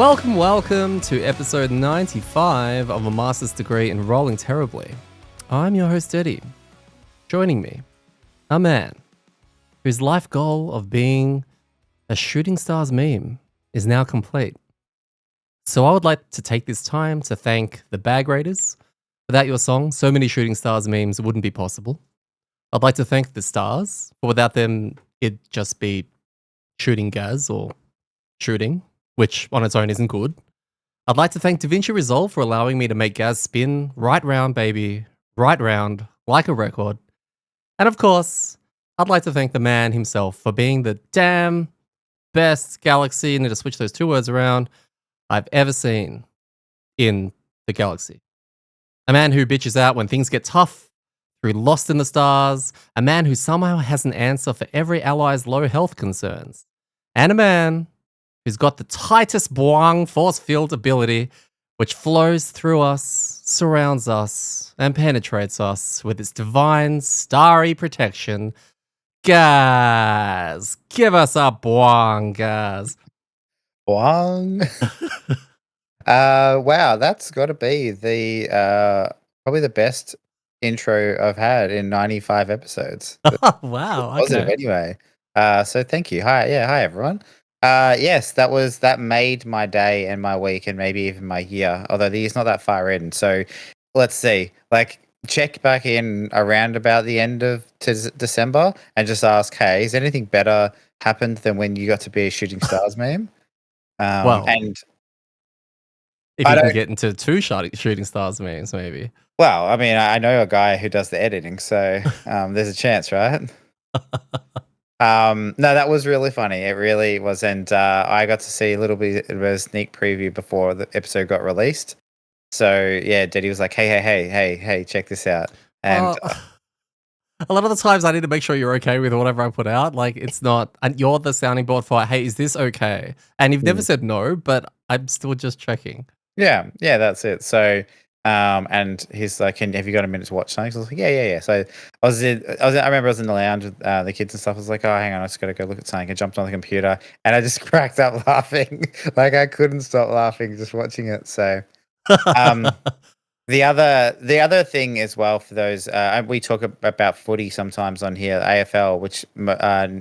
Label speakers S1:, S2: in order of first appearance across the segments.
S1: Welcome to episode 95 of a master's degree in rolling terribly. I'm your host Eddie. Joining me, a man whose life goal of being a shooting stars meme is now complete. So I would like to take this time to thank the Bag Raiders. Without your song, so many shooting stars memes wouldn't be possible. I'd like to thank the stars, for without them, it'd just be shooting gas or shooting, which on its own isn't good. I'd like to thank DaVinci Resolve for allowing me to make Gaz spin right round, baby, right round, like a record. And of course, I'd like to thank the man himself for being the damn best galaxy, and to switch those two words around, I've ever seen in the galaxy. A man who bitches out when things get tough, through Lost in the Stars, a man who somehow has an answer for every ally's low health concerns, and a man who's got the tightest boing force field ability, which flows through us, surrounds us, and penetrates us with its divine, starry protection. Gaz, give us a boing, Gaz.
S2: Boing. Wow, that's got to be the probably the best intro I've had in 95 episodes.
S1: Wow,
S2: Positive
S1: okay.
S2: anyway. So thank you. Hi everyone. Yes, that made my day and my week and maybe even my year. Although the year's not that far in. So let's see. Like check back in around about the end of December and just ask, hey, is anything better happened than when you got to be a Shooting Stars meme?
S1: Well,
S2: And
S1: if
S2: I
S1: you can
S2: don't.
S1: get into two shooting stars memes, maybe.
S2: Well, I mean, I know a guy who does the editing, so there's a chance, right? No, that was really funny. It really was, and I got to see a little bit of a sneak preview before the episode got released. So yeah, Daddy was like, "Hey, check this out!" And
S1: A lot of the times I need to make sure you're okay with whatever I put out. Like, it's not, and you're the sounding board for, hey, is this okay? And you've never said no, but I'm still just checking.
S2: yeah, that's it. So, and he's like, "Have you got a minute to watch something?" So I was like, "Yeah." So I remember I was in the lounge with the kids and stuff. I was like, "Oh, hang on, I just got to go look at something." I jumped on the computer and I just cracked up laughing. Like I couldn't stop laughing just watching it. So, um, the other thing as well for those, we talk about footy sometimes on here, AFL, which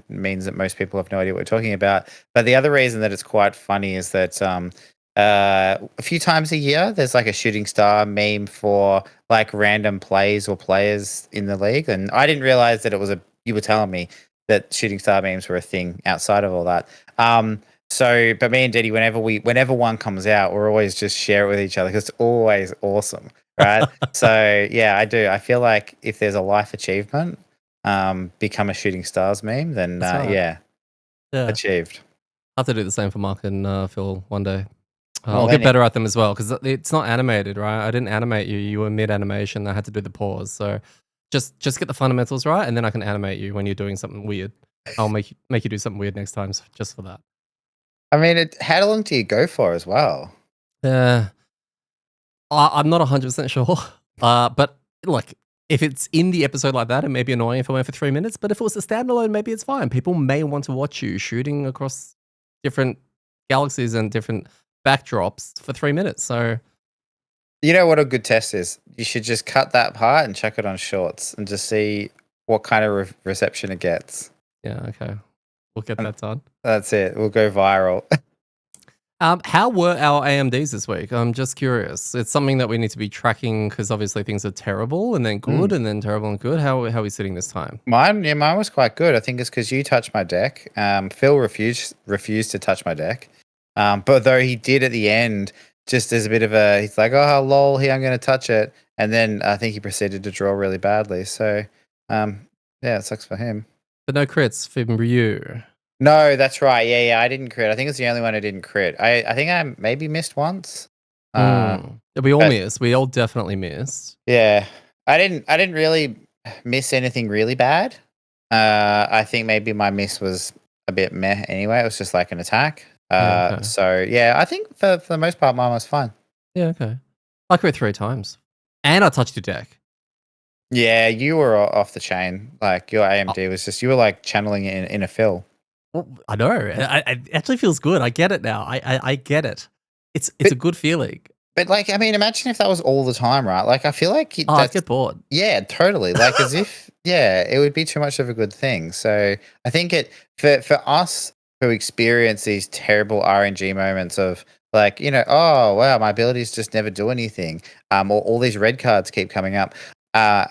S2: means that most people have no idea what we're talking about. But the other reason that it's quite funny is that a few times a year there's like a shooting star meme for like random plays or players in the league, and I didn't realize that it was a. You were telling me that shooting star memes were a thing outside of all that. So, but me and Diddy, whenever one comes out, we're always just share it with each other because it's always awesome. Right. So yeah, I do. I feel like if there's a life achievement, become a shooting stars meme, then
S1: That's right.
S2: yeah,
S1: Yeah.
S2: achieved.
S1: I'll have to do the same for Mark and Phil one day.
S2: Well,
S1: I'll get
S2: then
S1: better at them as well, because it's not animated, right? I didn't animate you. You were mid-animation. I had to do the pause. So just get the fundamentals right, and then I can animate you when you're doing something weird. I'll make you do something weird next time, just for that.
S2: I mean, how long do you go for as well?
S1: I'm not 100% sure. But look, if it's in the episode like that, it may be annoying if I went for 3 minutes. But if it was a standalone, maybe it's fine. People may want to watch you shooting across different galaxies and different backdrops for 3 minutes. So
S2: You know what a good test is? You should just cut that part and chuck it on shorts and just see what kind of reception it gets.
S1: yeah, okay, we'll get
S2: And
S1: that done.
S2: that's it. We'll go viral.
S1: How were our AMDs this week? I'm just curious. It's something that we need to be tracking because obviously things are terrible and then good and then terrible and good. How are we sitting this time?
S2: Mine was quite good. I think it's because you touched my deck. Phil refused to touch my deck. But though he did at the end, just as a bit of a, he's like, "Oh, lol, here I'm going to touch it," and then I think he proceeded to draw really badly. So, yeah, it sucks for him.
S1: But no crits for you.
S2: No, that's right. Yeah, I didn't crit. I think it's the only one I didn't crit. I think I maybe missed once.
S1: We all
S2: But
S1: missed. We all definitely missed.
S2: yeah, I didn't really miss anything really bad. I think maybe my miss was a bit meh anyway. It was just like an attack.
S1: Yeah, okay.
S2: So yeah, I think for the most part mine was fine.
S1: Yeah, okay. I crit 3 times. And I touched your deck.
S2: Yeah, you were off the chain. Like your AMD was just, you were like channeling it in a fill.
S1: Well, I know. It actually feels good. I get it now. I get it. It's a good feeling.
S2: But, like, I mean, imagine if that was all the time, right? Like, I feel like
S1: Oh, I'd
S2: that's
S1: get bored.
S2: yeah, totally. Like, as if yeah, it would be too much of a good thing. So I think it for us who experience these terrible RNG moments of like, oh wow, my abilities just never do anything. Or all these red cards keep coming up. Uh,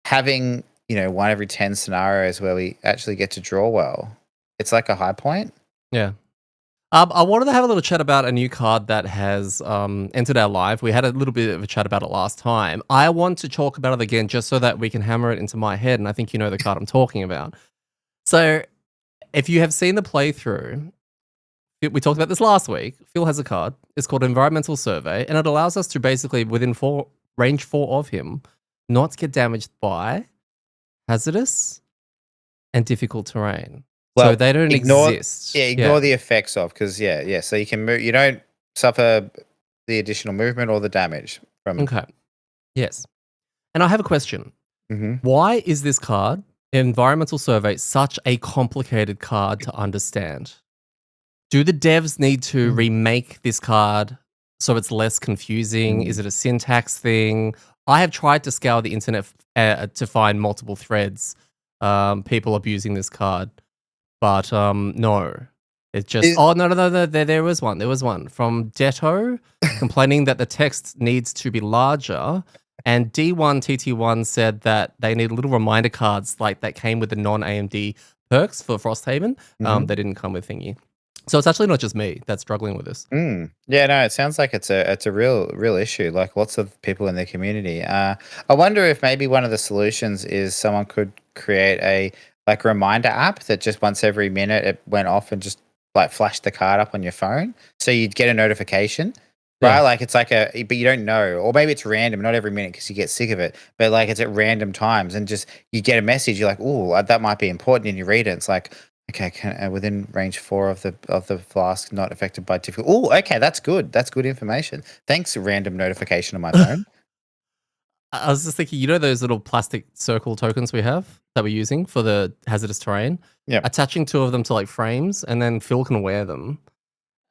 S2: having one every 10 scenarios where we actually get to draw well, it's like a high point.
S1: Yeah. I wanted to have a little chat about a new card that has entered our live. We had a little bit of a chat about it last time. I want to talk about it again just so that we can hammer it into my head, and I think you know the card I'm talking about. So, if you have seen the playthrough, we talked about this last week. Phil has a card. It's called Environmental Survey, and it allows us to basically, within range 4 of him, not get damaged by hazardous and difficult terrain. So
S2: Well,
S1: they don't
S2: ignore
S1: exist.
S2: yeah, ignore the effects of because yeah. So you can move. You don't suffer the additional movement or the damage from.
S1: Okay. Yes. And I have a question.
S2: Mhm.
S1: Why is this card, Environmental Survey, such a complicated card to understand? Do the devs need to remake this card so it's less confusing? Is it a syntax thing? I have tried to scour the internet to find multiple threads, people abusing this card, but no. It's just,
S2: Is-
S1: oh, no. There was one. There was one from Detto complaining that the text needs to be larger. And D1TT1 said that they need little reminder cards like that came with the non AMD perks for Frosthaven. They didn't come with thingy. So it's actually not just me that's struggling with this.
S2: Yeah, no, it sounds like it's a real issue. Like lots of people in the community. I wonder if maybe one of the solutions is someone could create a like reminder app that just once every minute it went off and just like flashed the card up on your phone, so you'd get a notification. Right,
S1: Yeah.
S2: like it's like but you don't know, or maybe it's random, not every minute because you get sick of it. But like it's at random times, and just you get a message, you're like, "Oh, that might be important," and you read it. It's like, okay, within range 4 of the flask, not affected by difficult. Oh, okay, that's good. That's good information. Thanks, random notification on my phone.
S1: I was just thinking, you know those little plastic circle tokens we have that we're using for the hazardous terrain?
S2: Yep.
S1: Attaching 2 of them to like frames, and then Phil can wear them.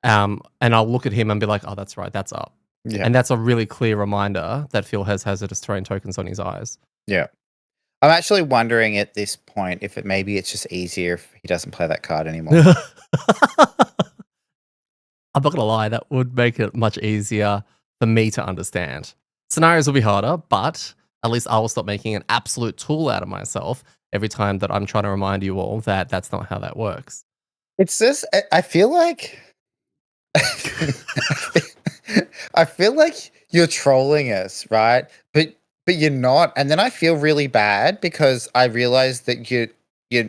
S1: And I'll look at him and be like, oh, that's right, that's up.
S2: Yeah.
S1: And that's a really clear reminder that Phil has hazardous terrain tokens on his eyes.
S2: Yeah. I'm actually wondering at this point if maybe it's just easier if he doesn't play that card anymore.
S1: I'm not gonna lie, that would make it much easier for me to understand. Scenarios will be harder, but at least I will stop making an absolute tool out of myself every time that I'm trying to remind you all that that's not how that works.
S2: It's just I feel like I feel like you're trolling us, right? But you're not, and then I feel really bad because I realize that you're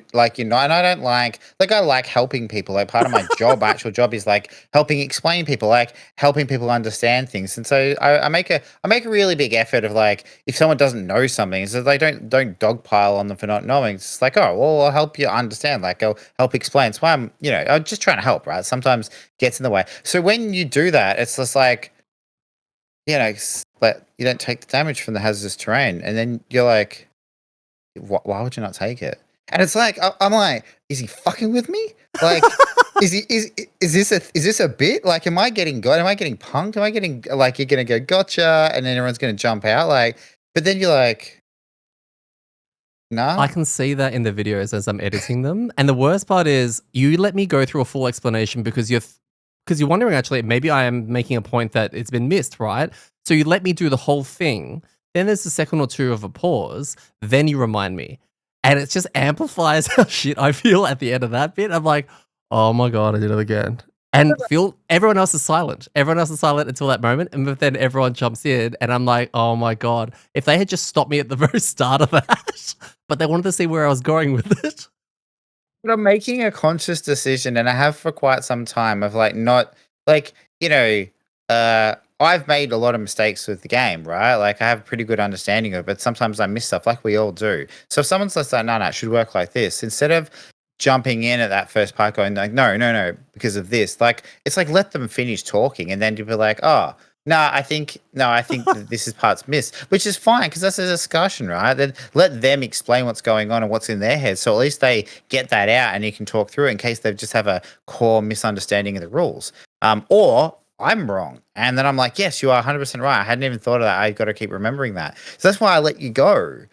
S2: not, and I don't like I like helping people. Like part of my job, actual job, is like helping explain people, like helping people understand things. And so I make a really big effort of like if someone doesn't know something, so they don't dogpile on them for not knowing. It's just like, oh well, I'll help you understand. Like I'll help explain. So I'm just trying to help, right? Sometimes gets in the way. So when you do that, it's just like but you don't take the damage from the hazardous terrain, and then you're like, why would you not take it? And it's like I'm like, is he fucking with me? Like, is this a bit? Like, am I getting got? Am I getting punked? Am I getting like you're gonna go gotcha, and then everyone's gonna jump out? Like, but then you're like, nah.
S1: I can see that in the videos as I'm editing them. And the worst part is you let me go through a full explanation because you're wondering actually maybe I am making a point that it's been missed, right? So you let me do the whole thing. Then there's a second or two of a pause. Then you remind me. And it just amplifies how shit I feel at the end of that bit. I'm like, oh my God, I did it again. And everyone else is silent. Everyone else is silent until that moment. And then everyone jumps in. And I'm like, oh my God. If they had just stopped me at the very start of that, but they wanted to see where I was going with it.
S2: But I'm making a conscious decision, and I have for quite some time of like not like I've made a lot of mistakes with the game, right? Like I have a pretty good understanding of it, but sometimes I miss stuff, like we all do. So if someone's just like, no, it should work like this, instead of jumping in at that first part, going like, no, because of this, like it's like let them finish talking, and then you'll be like, oh. No, I think that this is part's missed, which is fine because that's a discussion, right? Then let them explain what's going on and what's in their head, so at least they get that out, and you can talk through it in case they just have a core misunderstanding of the rules. Or I'm wrong. And then I'm like, yes, you are 100% right. I hadn't even thought of that. I got to keep remembering that. So that's why I let you go.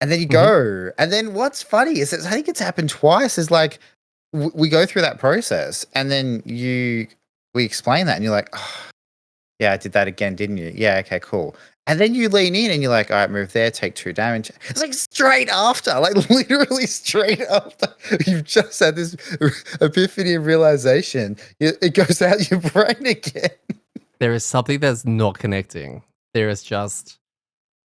S2: And then you
S1: Mhm.
S2: go. And then what's funny is that I think it's happened twice. Is like we go through that process, and then we explain that, and you're like, oh, yeah, I did that again, didn't you? Yeah, okay, cool. And then you lean in and you're like, all right, move there, take 2 damage. It's like straight after, like literally straight after you've just had this epiphany of realization. It goes out your brain again.
S1: There is something that's not connecting. There is just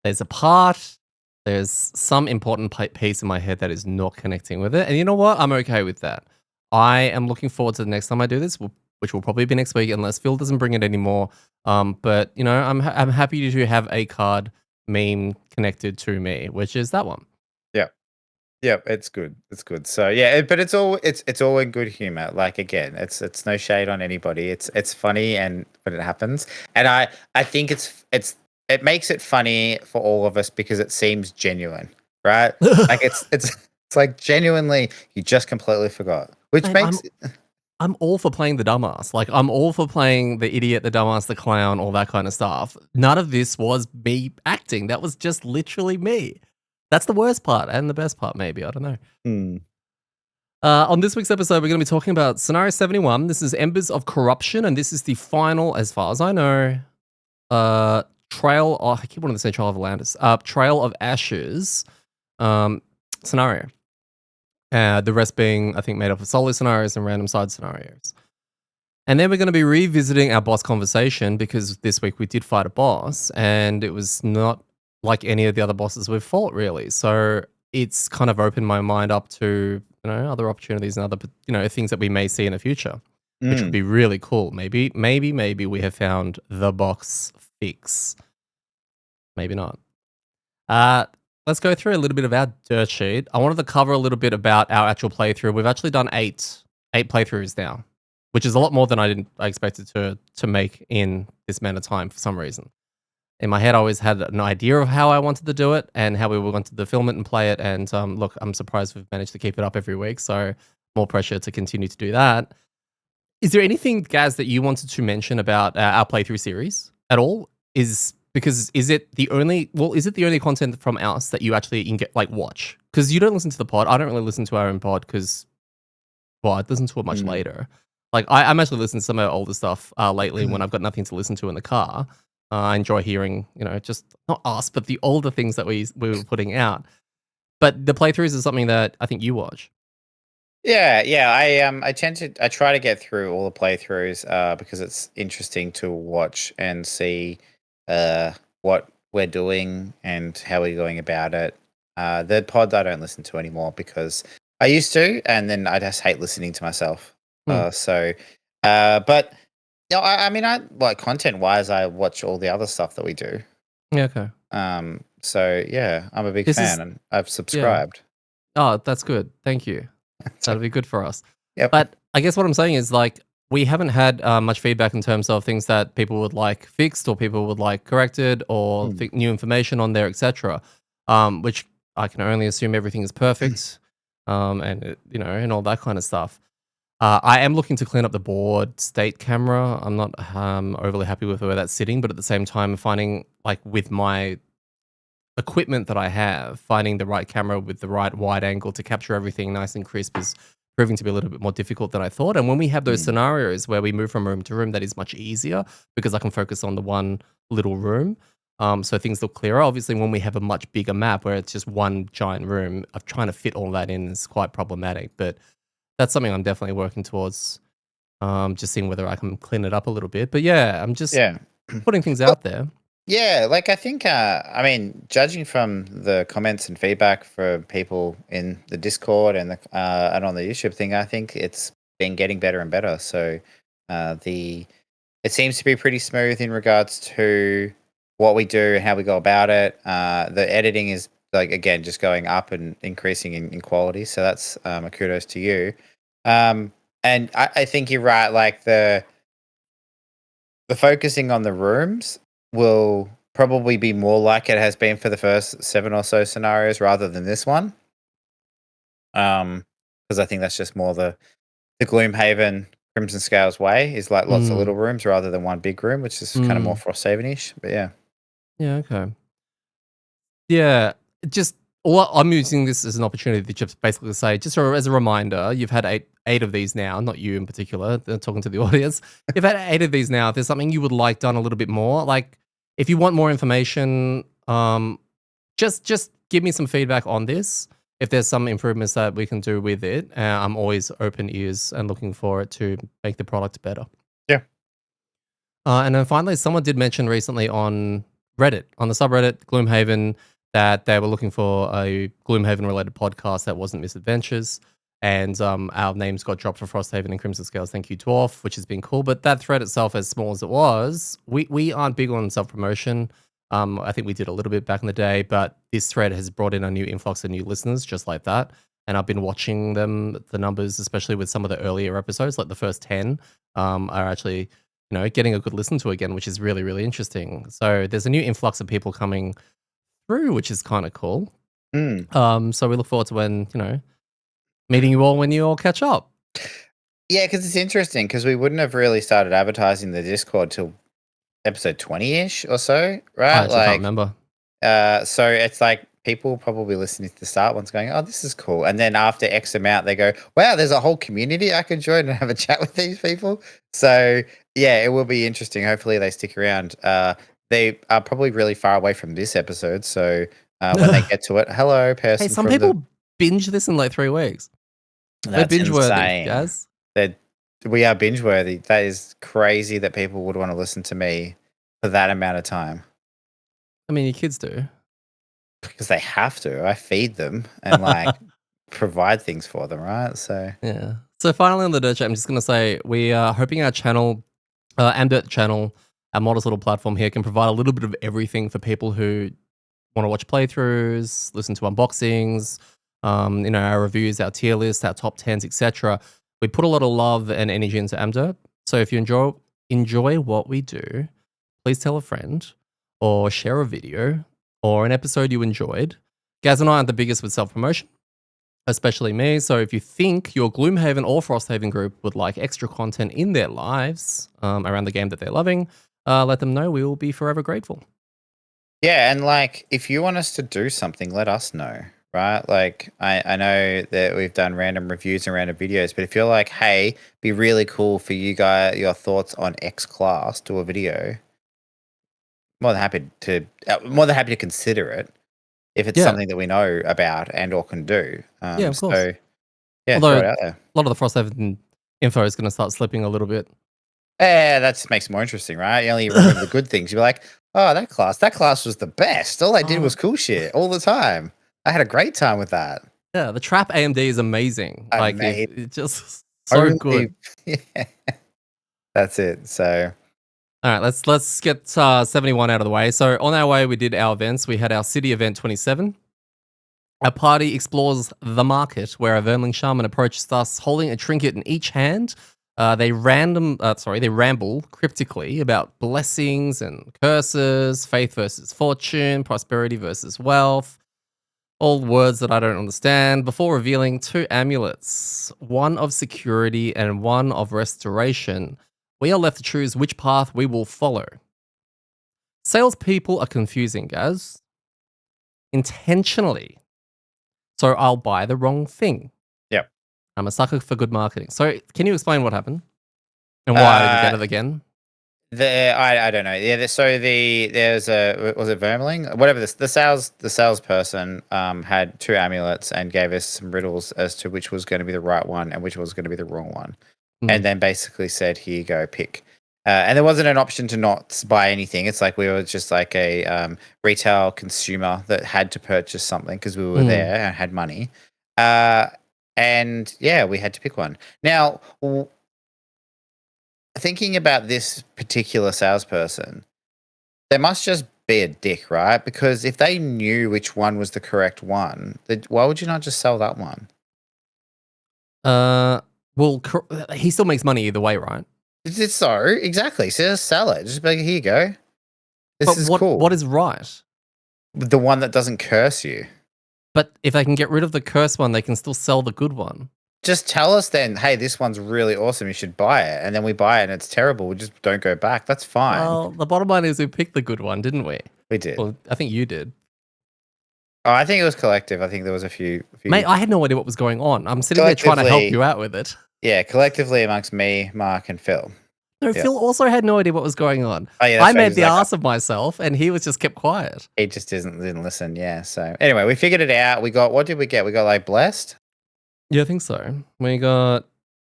S1: there's a part, there's some important piece in my head that is not connecting with it, and you know what? I'm okay with that. I am looking forward to the next time I do this, which will probably be next week unless Phil doesn't bring it anymore. But you know, I'm happy to have a card meme connected to me, which is that one.
S2: Yeah. Yep, it's good. It's good. So yeah, but it's all in good humor. Like again, it's no shade on anybody. It's funny and when it happens, and I think it makes it funny for all of us because it seems genuine, right? Like it's like genuinely you just completely forgot, which
S1: Mate,
S2: makes
S1: I'm all for playing the dumbass. Like, I'm all for playing the idiot, the dumbass, the clown, all that kind of stuff. None of this was me acting. That was just literally me. That's the worst part and the best part, maybe. I don't know.
S2: Hmm.
S1: On this week's episode, we're going to be talking about Scenario 71. This is Embers of Corruption, and this is the final, as far as I know, Trail. Oh, I keep wanting to say Trail of Atlantis. Trail of Ashes um, scenario. The rest being, I think, made up of solo scenarios and random side scenarios. And then we're going to be revisiting our boss conversation because this week we did fight a boss and it was not like any of the other bosses we've fought really. So it's kind of opened my mind up to, other opportunities and other, things that we may see in the future, which would
S2: Mm.
S1: be really cool. Maybe we have found the box fix. Maybe not. Uh, let's go through a little bit of our dirt sheet. I wanted to cover a little bit about our actual playthrough. We've actually done eight playthroughs now, which is a lot more than I expected to make in this amount of time for some reason. In my head, I always had an idea of how I wanted to do it and how we wanted to film it and play it. And look, I'm surprised we've managed to keep it up every week. So more pressure to continue to do that. Is there anything, Gaz, that you wanted to mention about our playthrough series at all? Is it the only content from us that you actually watch? Because you don't listen to the pod. I don't really listen to our own pod because I listen to it much
S2: Mm.
S1: later. Like I'm actually listening to some of our older stuff lately when I've got nothing to listen to in the car. I enjoy hearing, just not us, but the older things that we were putting out. But the playthroughs is something that I think you watch.
S2: Yeah. I try to get through all the playthroughs because it's interesting to watch and see what we're doing and how we're going about it. The pod I don't listen to anymore because I used to, and then I just hate listening to myself.
S1: Hmm.
S2: But I mean, I like content wise, I watch all the other stuff that we do.
S1: Yeah. Okay.
S2: So yeah, I'm a big
S1: This
S2: fan,
S1: is
S2: and I've
S1: yeah.
S2: subscribed.
S1: Oh, that's good. Thank you.
S2: So,
S1: That'll be good for us.
S2: yep.
S1: But I guess what I'm saying is like we haven't had much feedback in terms of things that people would like fixed or people would like corrected or
S2: Mm.
S1: new information on there, etc. Which I can only assume everything is perfect, and all that kind of stuff. I am looking to clean up the board state camera. I'm not overly happy with where that's sitting, but at the same time, finding like with my equipment that I have, finding the right camera with the right wide angle to capture everything nice and crisp is proving to be a little bit more difficult than I thought. And when we have those
S2: Mm.
S1: scenarios where we move from room to room, that is much easier because I can focus on the one little room. So things look clearer. Obviously, when we have a much bigger map where it's just one giant room, of trying to fit all that in is quite problematic. But that's something I'm definitely working towards. Just seeing whether I can clean it up a little bit. But yeah, I'm just
S2: Yeah.
S1: putting things
S2: Well,
S1: out there.
S2: yeah, like I think, I mean, judging from the comments and feedback for people in the Discord and on the YouTube thing, I think it's been getting better and better. So, the it seems to be pretty smooth in regards to what we do and how we go about it. The editing is like again just going up and increasing in quality. So that's a kudos to you. Um, and I think you're right. Like the focusing on the rooms will probably be more like it has been for the first 7 or so scenarios rather than this one. Because I think that's just more the Gloomhaven Crimson Scale's way is like lots of
S1: Mm,
S2: little rooms rather than one big room, which is kind of more
S1: mm.
S2: Frosthaven-ish. But yeah.
S1: Yeah, okay. Yeah, just well, I'm using this as an opportunity to just basically say, just as a reminder, you've had eight of these now, not you in particular, talking to the audience. You've had eight of these now. If there's something you would like done a little bit more, like if you want more information, just give me some feedback on this. If there's some improvements that we can do with it, I'm always open ears and looking for it to make the product better.
S2: Yeah.
S1: And then finally, someone did mention recently on Reddit, on the subreddit Gloomhaven, that they were looking for a Gloomhaven related podcast that wasn't Misadventures. And our names got dropped for Frosthaven and Crimson Scales. Thank you, Dwarf, which has been cool. But that thread itself, as small as it was, we aren't big on self promotion. I think we did a little bit back in the day, but this thread has brought in a new influx of new listeners just like that. And I've been watching them, the numbers, especially with some of the earlier episodes, like the first 10, are actually getting a good listen to again, which is really, really interesting. So there's a new influx of people coming through, which is kind of cool. So we look forward to when, meeting you all when you all catch up.
S2: Yeah, because it's interesting because we wouldn't have really started advertising the Discord till episode 20-ish or so,
S1: I
S2: right?
S1: actually can't
S2: Like,
S1: remember.
S2: so it's like people probably listening to the start ones going, "Oh, this is cool," and then after X amount, they go, "Wow, there's a whole community I can join and have a chat with these people." So yeah, it will be interesting. Hopefully, they stick around. They are probably really far away from this episode, so when they get to it, hello,
S1: Hey,
S2: person
S1: some
S2: from the.
S1: people binge this in like 3 weeks. We're
S2: That's
S1: binge worthy,
S2: insane.
S1: guys.
S2: That we are binge worthy. That is crazy that people would want to listen to me for that amount of time.
S1: I mean, your kids do.
S2: Because they have to. I feed them and like provide things for them, right? So
S1: Yeah. So finally on the Dirt Chat, I'm just going to say we are hoping our channel, amDirt channel, our modest little platform here can provide a little bit of everything for people who want to watch playthroughs, listen to unboxings, our reviews, our tier list, our top tens, etc. We put a lot of love and energy into amDirt. So if you enjoy what we do, please tell a friend or share a video or an episode you enjoyed. Gaz and I aren't the biggest with self promotion, especially me. So if you think your Gloomhaven or Frosthaven group would like extra content in their lives around the game that they're loving, let them know. We will be forever grateful.
S2: yeah, and like if you want us to do something, let us know, right? Like I know that we've done random reviews and random videos, but if you're like, hey, be really cool for you guys, your thoughts on X class, do a video. More than happy to consider it if it's
S1: Yeah,
S2: something that we know about and or can do.
S1: yeah, of course.
S2: So yeah,
S1: Although
S2: throw it
S1: a
S2: out there.
S1: lot of the Frosthaven info is going to start slipping a little bit.
S2: Yeah, that just makes it more interesting, right? You only remember the good things. You're like, oh, that class was the best. All I did was cool shit all the time. I had a great time with that.
S1: Yeah, the trap AMD is amazing.
S2: I
S1: Like, if
S2: made
S1: it's just so
S2: only
S1: good.
S2: yeah, that's it. So
S1: All right, let's get 71 out of the way. So on our way, we did our events. We had our city event 27. Our party explores the market, where a Vermling shaman approaches us holding a trinket in each hand. They ramble cryptically about blessings and curses, faith versus fortune, prosperity versus wealth, all words that I don't understand, before revealing two amulets, one of security and one of restoration. We are left to choose which path we will follow. Salespeople are confusing, Gaz. Intentionally. So I'll buy the wrong thing.
S2: yep.
S1: I'm a sucker for good marketing. So can you explain what happened and why I didn't
S2: Uh
S1: get it again?
S2: I don't know. Yeah, so there's a was it Vermling? Whatever the salesperson had two amulets and gave us some riddles as to which was going to be the right one and which was going to be the wrong one.
S1: Hmm.
S2: And then basically said, "Here you go, pick." And there wasn't an option to not buy anything. It's like we were just like a retail consumer that had to purchase something because we were
S1: Hmm.
S2: there and had money. Uh, and yeah, we had to pick one. Now, thinking about this particular salesperson, they must just be a dick, right? Because if they knew which one was the correct one, why would you not just sell that one?
S1: Uh, well, he still makes money either way, right?
S2: It's so exactly. So just sell it. Just be like, here you go. This
S1: But
S2: is
S1: what
S2: cool.
S1: is right?
S2: The one that doesn't curse you.
S1: But if they can get rid of the curse one, they can still sell the good one.
S2: just tell us then, hey, this one's really awesome. You should buy it. And then we buy it and it's terrible. We just don't go back. That's fine.
S1: Well, the bottom line is we picked the good one, didn't we?
S2: We did.
S1: Well, I think you did.
S2: Oh, I think it was collective. I think there was a few
S1: Mate, I had no idea what was going on. I'm sitting there trying to help
S2: collectively,
S1: you out with it.
S2: yeah, collectively amongst me, Mark, and Phil.
S1: No,
S2: Yeah.
S1: Phil also had no idea what was going on.
S2: Oh, yeah,
S1: I
S2: that's right. He
S1: made
S2: was
S1: the
S2: like,
S1: ass of myself, and he was just kept quiet.
S2: he just didn't listen. Yeah. So anyway, we figured it out. We got, what did we get? We got like blessed.
S1: Yeah, I think so. We got,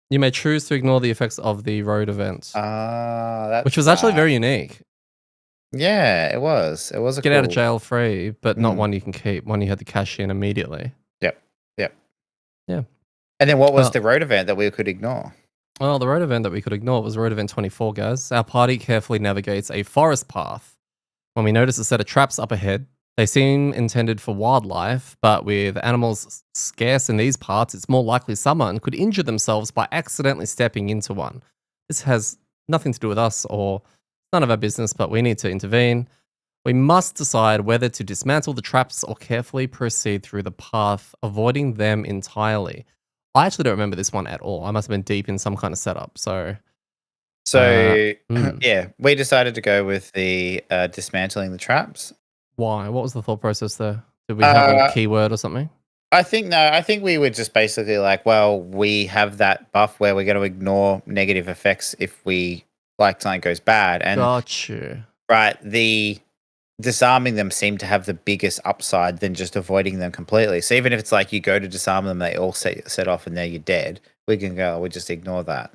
S1: you may choose to ignore the effects of the road event,
S2: That's
S1: which was actually very unique.
S2: Yeah, it was. It was a
S1: Get
S2: cool.
S1: out of jail free, but not
S2: Mm.
S1: one you can keep. One you had to cash in immediately.
S2: Yep.
S1: Yeah.
S2: And then what was
S1: Oh.
S2: the road event that we could ignore?
S1: Well, the road event that we could ignore was road event 24, guys. Our party carefully navigates a forest path. When we notice a set of traps up ahead, they seem intended for wildlife, but with animals scarce in these parts, it's more likely someone could injure themselves by accidentally stepping into one. This has nothing to do with us or none of our business, but we need to intervene. We must decide whether to dismantle the traps or carefully proceed through the path, avoiding them entirely. I actually don't remember this one at all. I must have been deep in some kind of setup. So,
S2: Yeah, we decided to go with the dismantling the traps.
S1: why? What was the thought process there? Did we have a keyword or something?
S2: I think we were just basically like, well, we have that buff where we're going to ignore negative effects if we like something goes bad, and
S1: Gotcha.
S2: right, the disarming them seem to have the biggest upside than just avoiding them completely. So even if it's like you go to disarm them, they all set off and then you're dead, we can go, we just ignore that.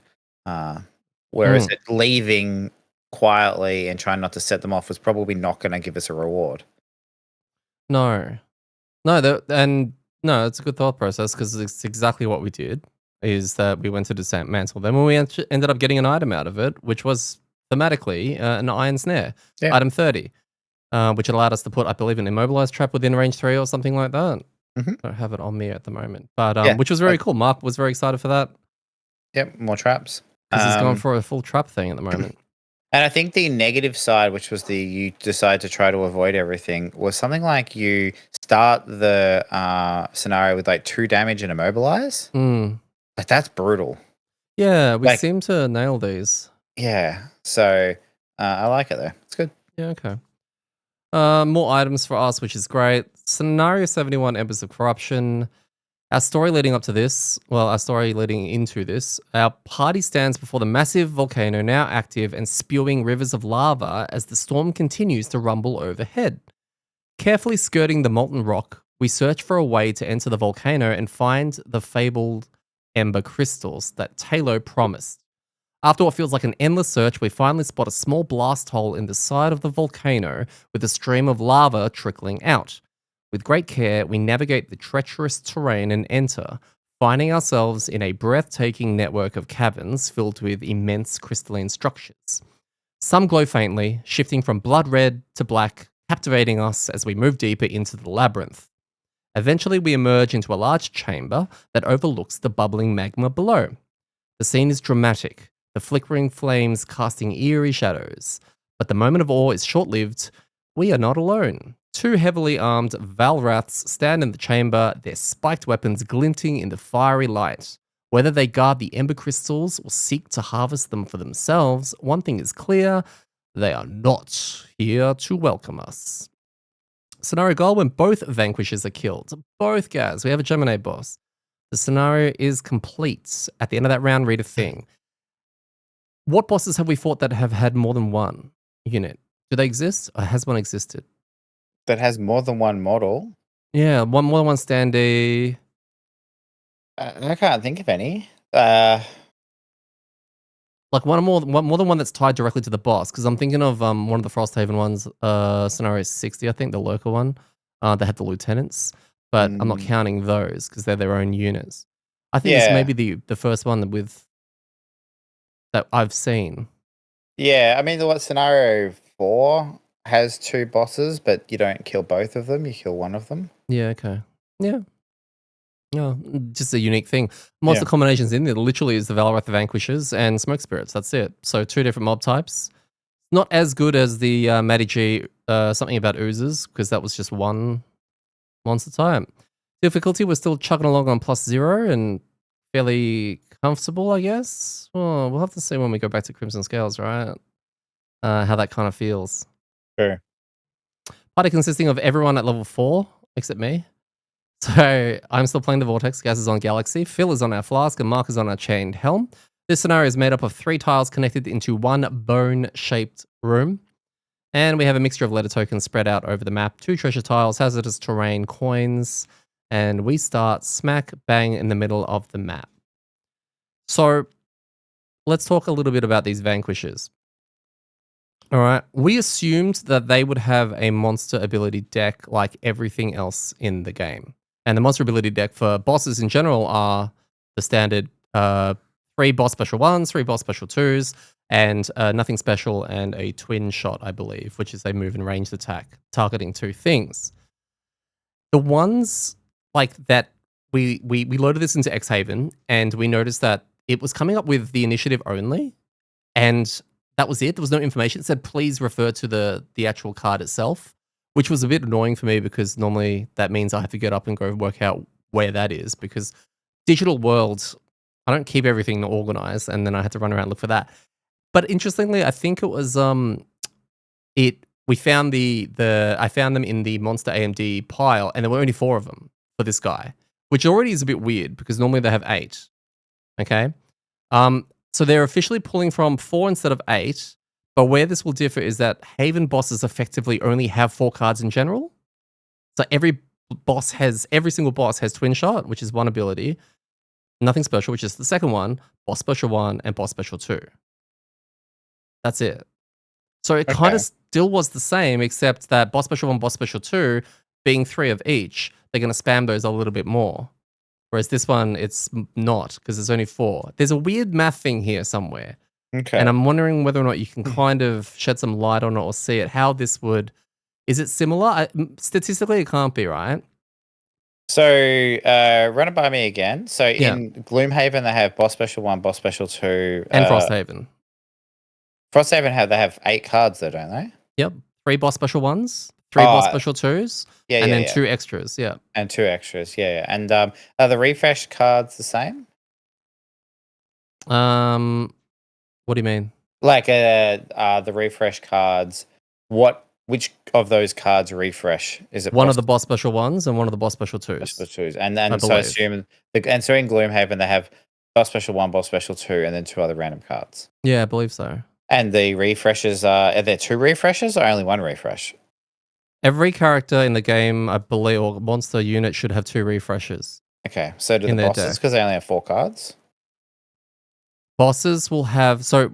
S2: Whereas leaving quietly and trying not to set them off was probably not going to give us a reward.
S1: No, no, it's a good thought process because it's exactly what we did. Is that we went to dismantle them and we ended up getting an item out of it, which was thematically an iron snare,
S2: Yeah.
S1: item 30, which allowed us to put, I believe, an immobilized trap within range 3 or something like that.
S2: Mhm.
S1: I don't have it on me at the moment, but
S2: Yeah,
S1: which was very cool. Mark was very excited for that
S2: Yep, more traps.
S1: because he's going for a full trap thing at the moment.
S2: And I think the negative side, which was you decide to try to avoid everything, was something like you start the scenario with like 2 damage and immobilize. Like that's brutal.
S1: Yeah, we
S2: Like-
S1: seem to nail these.
S2: Yeah. So I like it though. It's good.
S1: Yeah, okay. More items for us, which is great. Scenario 71, Embers of Corruption. Our story leading up to this, well, our story leading into this, our party stands before the massive volcano, now active and spewing rivers of lava as the storm continues to rumble overhead. Carefully skirting the molten rock, we search for a way to enter the volcano and find the fabled ember crystals that Talo promised. After what feels like an endless search, we finally spot a small blast hole in the side of the volcano with a stream of lava trickling out. With great care, we navigate the treacherous terrain and enter, finding ourselves in a breathtaking network of caverns filled with immense crystalline structures. Some glow faintly, shifting from blood red to black, captivating us as we move deeper into the labyrinth. Eventually, we emerge into a large chamber that overlooks the bubbling magma below. The scene is dramatic, the flickering flames casting eerie shadows. But the moment of awe is short-lived. We are not alone. 2 heavily armed Valraths stand in the chamber, their spiked weapons glinting in the fiery light. Whether they guard the ember crystals or seek to harvest them for themselves, one thing is clear: they are not here to welcome us. Scenario goal: when both vanquishers are killed. Both guys. We have a Gemini boss. The scenario is complete. At the end of that round, read a thing. What bosses have we fought that have had more than one unit? Do they exist, or has one existed?
S2: That has more than one model.
S1: Yeah, more than one standee.
S2: I can't think of any.
S1: Like more than one that's tied directly to the boss. Because I'm thinking of one of the Frosthaven ones, scenario 60, I think, the local one. They had the lieutenants, but I'm not counting those because they're their own units. I think this may be the first one with that I've seen.
S2: Yeah, I mean, what scenario 4 has 2 bosses, but you don't kill both of them. You kill one of them.
S1: Yeah. Okay. Yeah. Yeah, just a unique thing. Most of
S2: Yeah.
S1: the combinations in there literally is the Valrath Vanquishers and Smoke Spirits. That's it. So 2 different mob types. Not as good as the Matty G, something about oozes, because that was just one monster type. Difficulty was still chugging along on +0, and fairly comfortable, I guess. Well, we'll have to see when we go back to Crimson Scales, right? How that kind of feels.
S2: True.
S1: Party consisting of everyone at level 4, except me. So I'm still playing the Vortex, Gaz is on Galaxy, Phil is on our Flask, and Mark is on our Chained Helm. This scenario is made up of 3 tiles connected into one bone-shaped room. And we have a mixture of letter tokens spread out over the map, 2 treasure tiles, hazardous terrain, coins, and we start smack bang in the middle of the map. So let's talk a little bit about these vanquishers. All right. We assumed that they would have a monster ability deck like everything else in the game. And the monster ability deck for bosses in general are the standard 3 boss special 1s, 3 boss special 2s, and nothing special and a twin shot, I believe, which is a move and ranged attack targeting 2 things. The ones like that, we loaded this into X-Haven and we noticed that it was coming up with the initiative only. And that was it. There was no information. It said, please refer to the actual card itself, which was a bit annoying for me because normally that means I have to get up and go work out where that is because digital world, I don't keep everything organized and then I had to run around and look for that. But interestingly, I think it was we found I found them in the Monster AMD pile and there were only 4 of them for this guy, which already is a bit weird because normally they have 8. Okay? So they're officially pulling from 4 instead of 8, but where this will differ is that Haven bosses effectively only have 4 cards in general. So every single boss has Twin Shot, which is 1 ability, Nothing Special, which is the second one, Boss Special 1, and Boss Special 2. That's it. So it kind of still was the same, except that Boss Special 1, Boss Special 2, being 3 of each, they're going to spam those a little bit more. Whereas this one, it's not, because there's only 4. There's a weird math thing here somewhere.
S2: Okay.
S1: And I'm wondering whether or not you can kind of shed some light on it or see it, how this would... Is it similar? Statistically, it can't be, right?
S2: So run it by me again. So in Gloomhaven, they have Boss Special 1, Boss Special 2.
S1: And Frosthaven.
S2: Frosthaven, they have 8 cards though, don't they?
S1: Yep. 3 Boss Special 1s, 3 Boss Special 2s, and then 2 extras, yeah.
S2: And 2 extras, yeah. And are the refresh cards the same?
S1: What do you mean?
S2: Like the refresh cards, which of those cards refresh? Is it
S1: one of the Boss Special 1s and one of the Boss Special 2s?
S2: Boss Special 2s. And so I assume and so in Gloomhaven they have Boss Special 1, Boss Special 2, and then 2 other random cards.
S1: Yeah, I believe so.
S2: And the refreshes are there 2 refreshes or only 1 refresh?
S1: Every character in the game, I believe, or monster unit should have 2 refreshes.
S2: Okay, so do the bosses because they only have 4 cards?
S1: Bosses will have... So,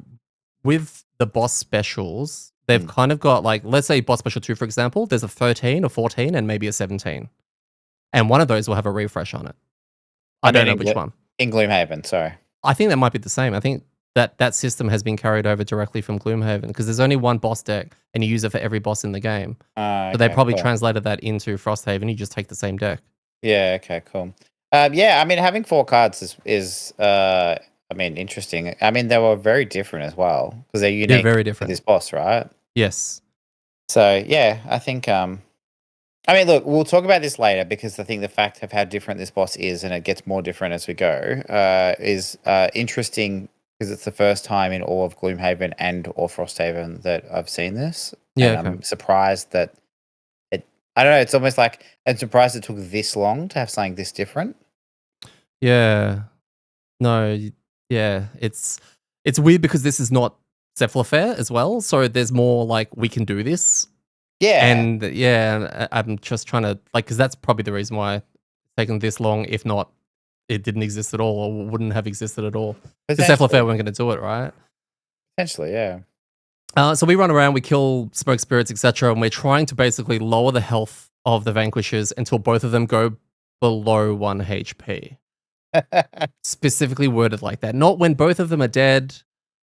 S1: with the boss specials, they've kind of got, like, let's say Boss Special 2, for example, there's a 13, a 14, and maybe a 17. And one of those will have a refresh on it. I don't know which one.
S2: In Gloomhaven, sorry.
S1: I think that might be the same. I think that system has been carried over directly from Gloomhaven because there's only 1 boss deck and you use it for every boss in the game. So they probably translated that into Frosthaven. You just take the same deck.
S2: Yeah, okay, cool. Yeah, I mean, having 4 cards is interesting. I mean, they were very different as well because they're unique.
S1: Very different.
S2: To this boss, right?
S1: Yes.
S2: So yeah, I think. I mean, look, we'll talk about this later because I think the fact of how different this boss is, and it gets more different as we go, is interesting because it's the first time in all of Gloomhaven and or Frosthaven that I've seen this.
S1: Yeah,
S2: and I'm surprised that it. I don't know. It's almost like I'm surprised it took this long to have something this different.
S1: Yeah. No. Yeah. It's weird because this is not Cephalofair as well, so there's more like we can do this.
S2: Yeah.
S1: And yeah, I'm just trying to because that's probably the reason why it's taken this long. If not, it didn't exist at all, or wouldn't have existed at all. The Cephalofair weren't going to do it, right?
S2: Potentially, yeah.
S1: So we run around, we kill smoke spirits, etc., and we're trying to basically lower the health of the vanquishers until both of them go below 1 HP. Specifically worded like that. Not when both of them are dead.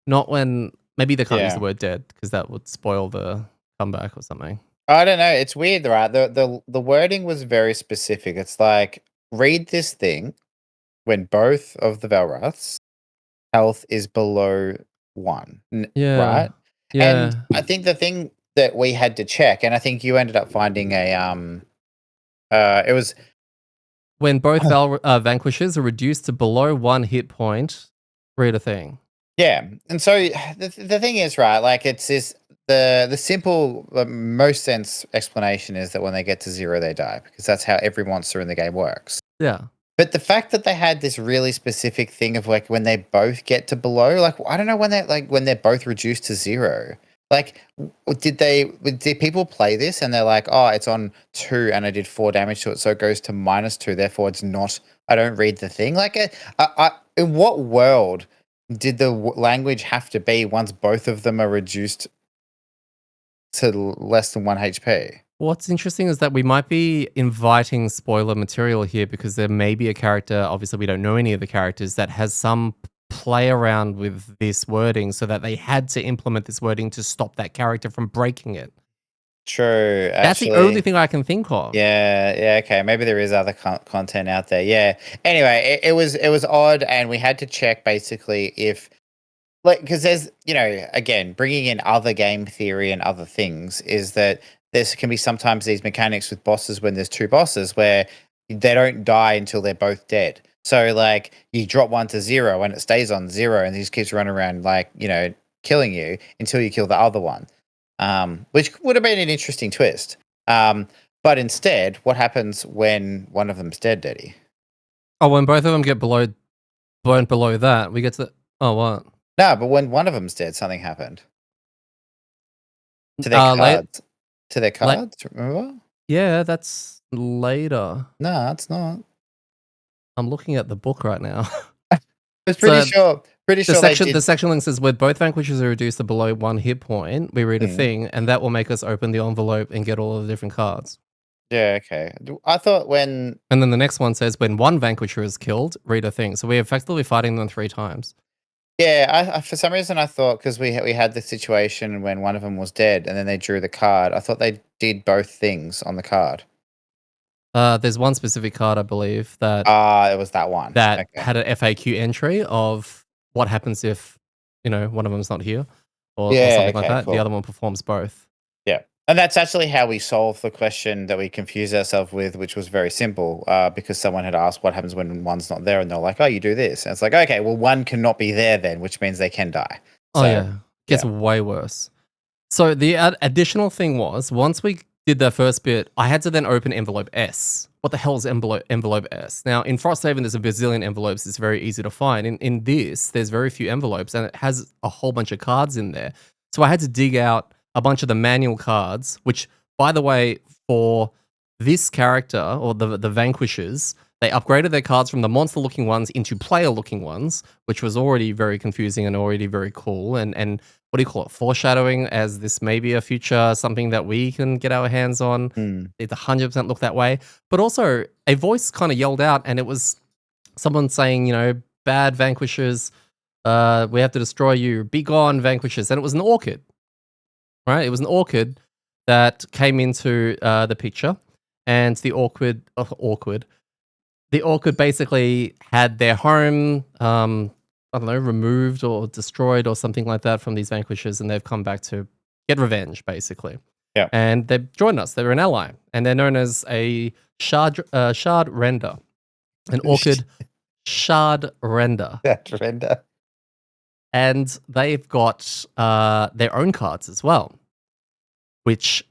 S1: Not when maybe they can't use the word dead because that would spoil the comeback or something.
S2: I don't know. It's weird, right? The wording was very specific. It's like read this thing when both of the Valraths health is below 1. Right?
S1: Yeah.
S2: And I think the thing that we had to check, and I think you ended up finding a it was
S1: When both vanquishes are reduced to below 1 hit point, read a thing.
S2: Yeah, and so the thing is, right, like, it's this the simple, most sense explanation is that when they get to 0, they die, because that's how every monster in the game works.
S1: Yeah.
S2: But the fact that they had this really specific thing of, like, when they both get to below, like, I don't know when they're both reduced to 0. Like, did people play this and they're like, "Oh, it's on 2 and I did 4 damage to it, so it goes to -2, therefore it's not, I don't read the thing." Like, in what world did the language have to be once both of them are reduced to less than 1 HP?
S1: What's interesting is that we might be inviting spoiler material here because there may be a character, obviously we don't know any of the characters, that has some play around with this wording so that they had to implement this wording to stop that character from breaking it.
S2: True,
S1: That's the only
S2: actually.
S1: thing I can think of.
S2: Yeah, yeah, okay. Maybe there is other content out there. Yeah. Anyway, it was odd, and we had to check basically if, like, because there's, again, bringing in other game theory and other things is that there can be sometimes these mechanics with bosses when there's two bosses where they don't die until they're both dead. So, like, you drop one to 0 and it stays on 0 and he just keeps running around, like, killing you until you kill the other one, which would have been an interesting twist. But instead, what happens when one of them's dead, Daddy?
S1: Oh, when both of them get burnt below that, we get to oh what?
S2: No, but when one of them's dead, something happened to their
S1: Late,
S2: cards. To their
S1: late.
S2: cards, remember?
S1: Yeah, that's later.
S2: No, it's not.
S1: I'm looking at the book right now.
S2: I was
S1: So
S2: pretty
S1: the
S2: sure they
S1: section the
S2: did.
S1: section link says where both vanquishes are reduced to below 1 hit point, we read a
S2: Mm.
S1: thing, and that will make us open the envelope and get all of the different cards.
S2: Yeah, okay. I thought when
S1: And then the next one says when one vanquisher is killed, read a thing. So we're effectively fighting them 3 times.
S2: yeah, I for some reason I thought, because we had the situation when one of them was dead and then they drew the card. I thought they did both things on the card.
S1: There's one specific card, I believe, that
S2: Ah, it was that one. Okay.
S1: had an FAQ entry of what happens if, one of them's not here or
S2: Yeah,
S1: something like
S2: okay,
S1: that. The
S2: cool.
S1: other one performs both.
S2: Yeah. And that's actually how we solved the question that we confused ourselves with, which was very simple, because someone had asked what happens when one's not there, and they're like, "Oh, you do this." And it's like, okay, well, one cannot be there then, which means they can die.
S1: Oh
S2: So,
S1: yeah, gets
S2: yeah.
S1: way worse. So the additional thing was once we did that first bit, I had to then open envelope S. What the hell is envelope S? Now in Frosthaven, there's a bazillion envelopes. It's very easy to find. In this, there's very few envelopes, and it has a whole bunch of cards in there. So I had to dig out a bunch of the manual cards, which, by the way, for this character or the Vanquishers, they upgraded their cards from the monster-looking ones into player-looking ones, which was already very confusing and already very cool. And what do you call it? Foreshadowing as this may be a future something that we can get our hands on.
S2: Mm.
S1: It 100% looked that way. But also, a voice kind of yelled out, and it was someone saying, bad Vanquishers, we have to destroy you. Be gone, Vanquishers. And it was an orchid, right? It was an orchid that came into the picture, and the the orchid basically had their home, I don't know, removed or destroyed or something like that from these vanquishers, and they've come back to get revenge, basically.
S2: Yeah.
S1: And they've joined us. They're an ally, and they're known as a shard render, an orchid shard render,
S2: That render.
S1: and they've got their own cards as well. Which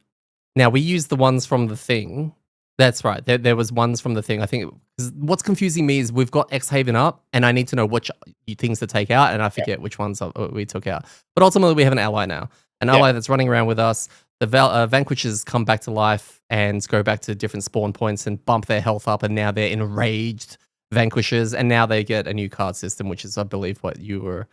S1: now we use the ones from the thing. That's right. There was ones from the thing. I think 'cause what's confusing me is we've got X Haven up, and I need to know which things to take out, and I
S2: Yeah.
S1: forget which ones we took out. But ultimately, we have an ally now, an
S2: Yeah.
S1: ally that's running around with us. The vanquishers come back to life and go back to different spawn points and bump their health up, and now they're enraged vanquishers, and now they get a new card system, which is, I believe, what you were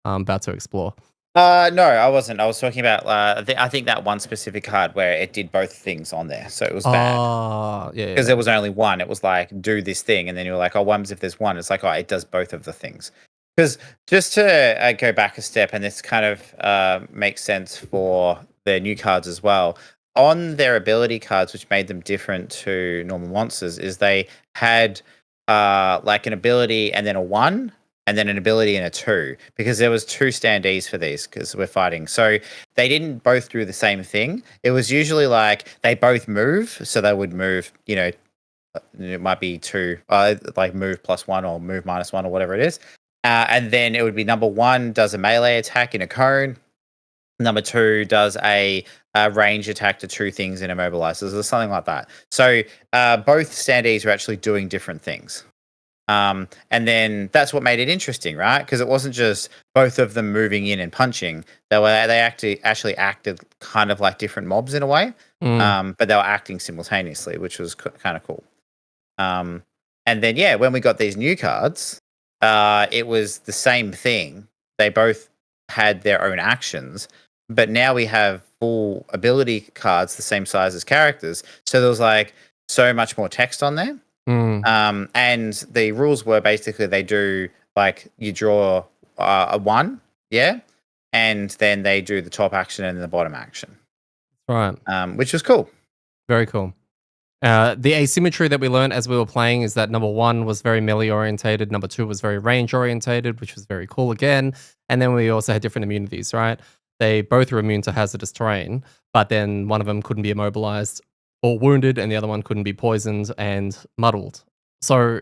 S1: about to explore.
S2: No, I wasn't. I was talking about. I think that one specific card where it did both things on there, so it was bad.
S1: Oh, yeah,
S2: Because
S1: yeah.
S2: there was only one. It was like, do this thing, and then you're like, oh, what happens if there's one? It's like, oh, it does both of the things. Because just to go back a step, and this kind of makes sense for their new cards as well. On their ability cards, which made them different to normal monsters, is they had like an ability and then a 1, and then an ability and a 2, because there was 2 standees for these because we're fighting. So they didn't both do the same thing. It was usually like they both move, so they would move, it might be 2, like move +1 or move -1 or whatever it is. And then it would be number 1 does a melee attack in a cone. Number 2 does a range attack to 2 things in immobilizers or something like that. So both standees are actually doing different things. And then that's what made it interesting, right? Because it wasn't just both of them moving in and punching. They actually acted kind of like different mobs in a way,
S1: Mm.
S2: but they were acting simultaneously, which was kind of cool. Um, and then yeah, when we got these new cards, it was the same thing. They both had their own actions, but now we have full ability cards the same size as characters. So there was like so much more text on there.
S1: Mm.
S2: And the rules were basically they do like you draw a 1, yeah, and then they do the top action and the bottom action,
S1: Right.
S2: which was cool.
S1: Very cool. The asymmetry that we learned as we were playing is that number 1 was very melee orientated, number 2 was very range orientated, which was very cool again. And then we also had different immunities, right? They both were immune to hazardous terrain, but then one of them couldn't be immobilized or wounded, and the other one couldn't be poisoned and muddled. So,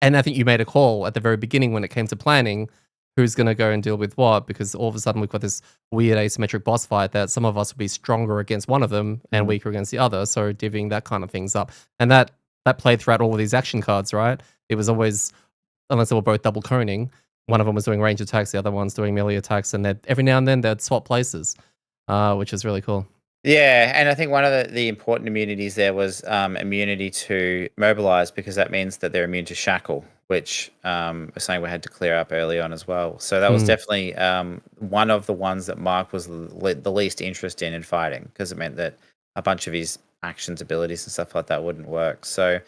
S1: and I think you made a call at the very beginning when it came to planning who's going to go and deal with what, because all of a sudden we've got this weird asymmetric boss fight that some of us will be stronger against one of them and
S2: Mhm.
S1: weaker against the other. So divvying that kind of things up. And that played throughout all of these action cards, right? It was always, unless they were both double coning, one of them was doing range attacks, the other one's doing melee attacks, and every now and then they'd swap places, which is really cool.
S2: Yeah, and I think one of the important immunities there was immunity to mobilize because that means that they're immune to shackle, which was something we had to clear up early on as well. So that was
S1: Mm.
S2: definitely one of the ones that Mark was the least interested in fighting because it meant that a bunch of his actions, abilities, and stuff like that wouldn't work. So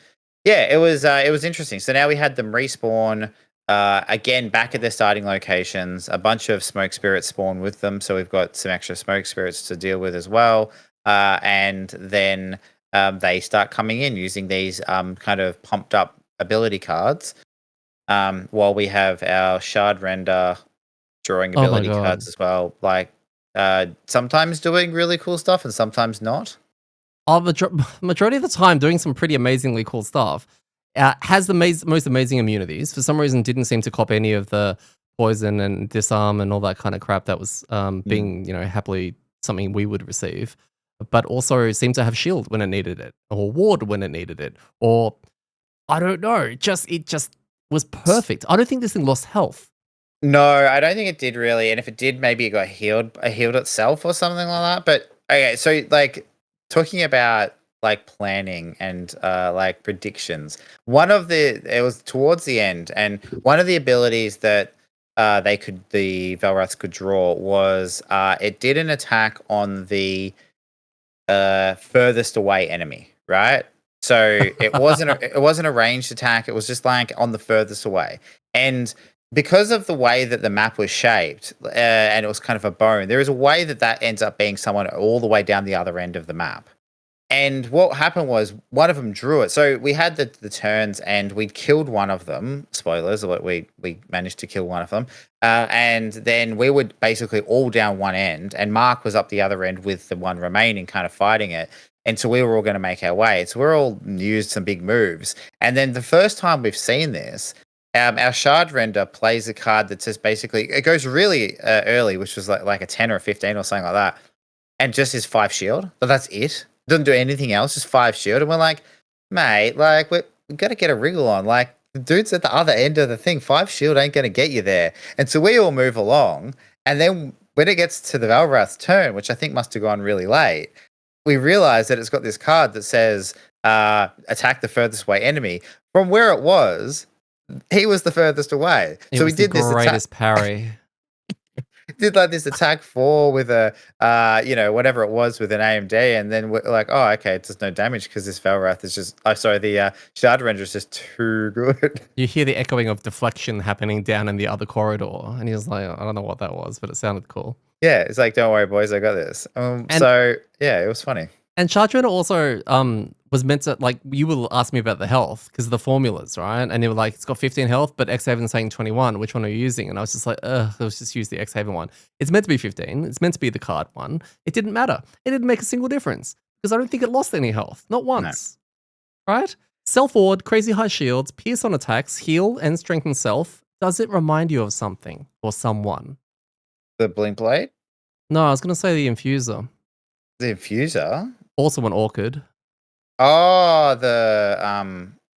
S2: yeah, it was interesting. So now we had them respawn. Again, back at their starting locations, a bunch of smoke spirits spawn with them. So we've got some extra smoke spirits to deal with as well. And then they start coming in using these kind of pumped up ability cards. While we have our shard render drawing
S1: Oh my
S2: ability
S1: God.
S2: cards as well. Like sometimes doing really cool stuff and sometimes not.
S1: Majority of the time doing some pretty amazingly cool stuff. Has the most amazing immunities. For some reason, didn't seem to cop any of the poison and disarm and all that kind of crap that was
S2: Mm.
S1: being, happily something we would receive. But also seemed to have shield when it needed it, or ward when it needed it, or I don't know. It just was perfect. I don't think this thing lost health.
S2: No, I don't think it did really. And if it did, maybe it got healed itself or something like that. But okay, so like talking about like planning and like predictions, it was towards the end, and one of the abilities that the Velraths could draw was it did an attack on the furthest away enemy, right? So it wasn't a ranged attack. It was just like on the furthest away, and because of the way that the map was shaped, and it was kind of a bone, there is a way that that ends up being someone all the way down the other end of the map. And what happened was one of them drew it. So we had the turns, and we'd killed one of them. Spoilers: we managed to kill one of them, and then we were basically all down one end, and Mark was up the other end with the one remaining, kind of fighting it. And so we were all going to make our way. So we're all used some big moves. And then the first time we've seen this, our shard render plays a card that says basically it goes really early, which was like a 10 or a 15 or something like that, and just his 5 shield. But that's it. Doesn't do anything else, just 5 shield. And we're like, mate, like, we got to get a wriggle on. Like, the dude's at the other end of the thing. 5 shield ain't going to get you there. And so we all move along. And then when it gets to the Valrath's turn, which I think must have gone really late, we realize that it's got this card that says, attack the furthest away enemy. From where it was, he was the furthest away.
S1: It
S2: So we
S1: was the
S2: did this attack
S1: greatest parry.
S2: did like this attack 4 with a whatever it was with an AMD, and then we're like, oh, okay, it does no damage because this Valrath is just sorry, the Shard Render is just too good.
S1: You hear the echoing of deflection happening down in the other corridor, and he was like, I don't know what that was, but it sounded cool.
S2: Yeah, it's like, don't worry, boys, I got this.
S1: And
S2: So yeah, it was funny.
S1: and Chartrainer also was meant to, like, you will ask me about the health because of the formulas, right? And they were like, it's got 15 health, but X-Haven's saying 21. Which one are you using? And I was just like, let's just use the X-Haven one. It's meant to be 15. It's meant to be the card one. It didn't matter. It didn't make a single difference because I don't think it lost any health, not
S2: No.
S1: once, right? Self ward, crazy high shields, pierce on attacks, heal, and strengthen self. Does it remind you of something or someone?
S2: The blink blade,
S1: No, I was going to say the infuser.
S2: the infuser.
S1: Also an orchid.
S2: Oh, the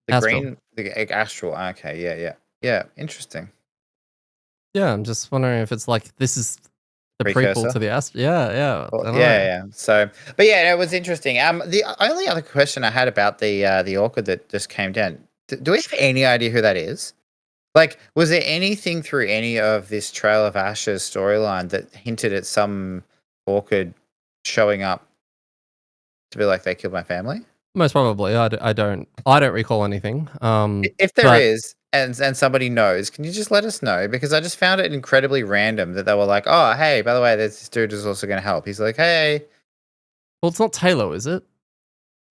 S1: Astral.
S2: green, the astral. Okay, yeah, yeah, yeah. Interesting
S1: Yeah, I'm just wondering if it's like this is the prequel
S2: precursor.
S1: to the Astral. Yeah, yeah.
S2: Well,
S1: I
S2: yeah,
S1: know.
S2: yeah. So, but yeah, it was interesting. The only other question I had about the orchid that just came down. Do we have any idea who that is? Like, was there anything through any of this Trail of Ashes storyline that hinted at some orchid showing up to be like they killed my family?
S1: Most probably. I don't recall anything.
S2: If there
S1: But
S2: is, and somebody knows, can you just let us know? Because I just found it incredibly random that they were like, "Oh, hey, by the way, this dude is also going to help." He's like, "Hey."
S1: well, it's not Taylor, is it?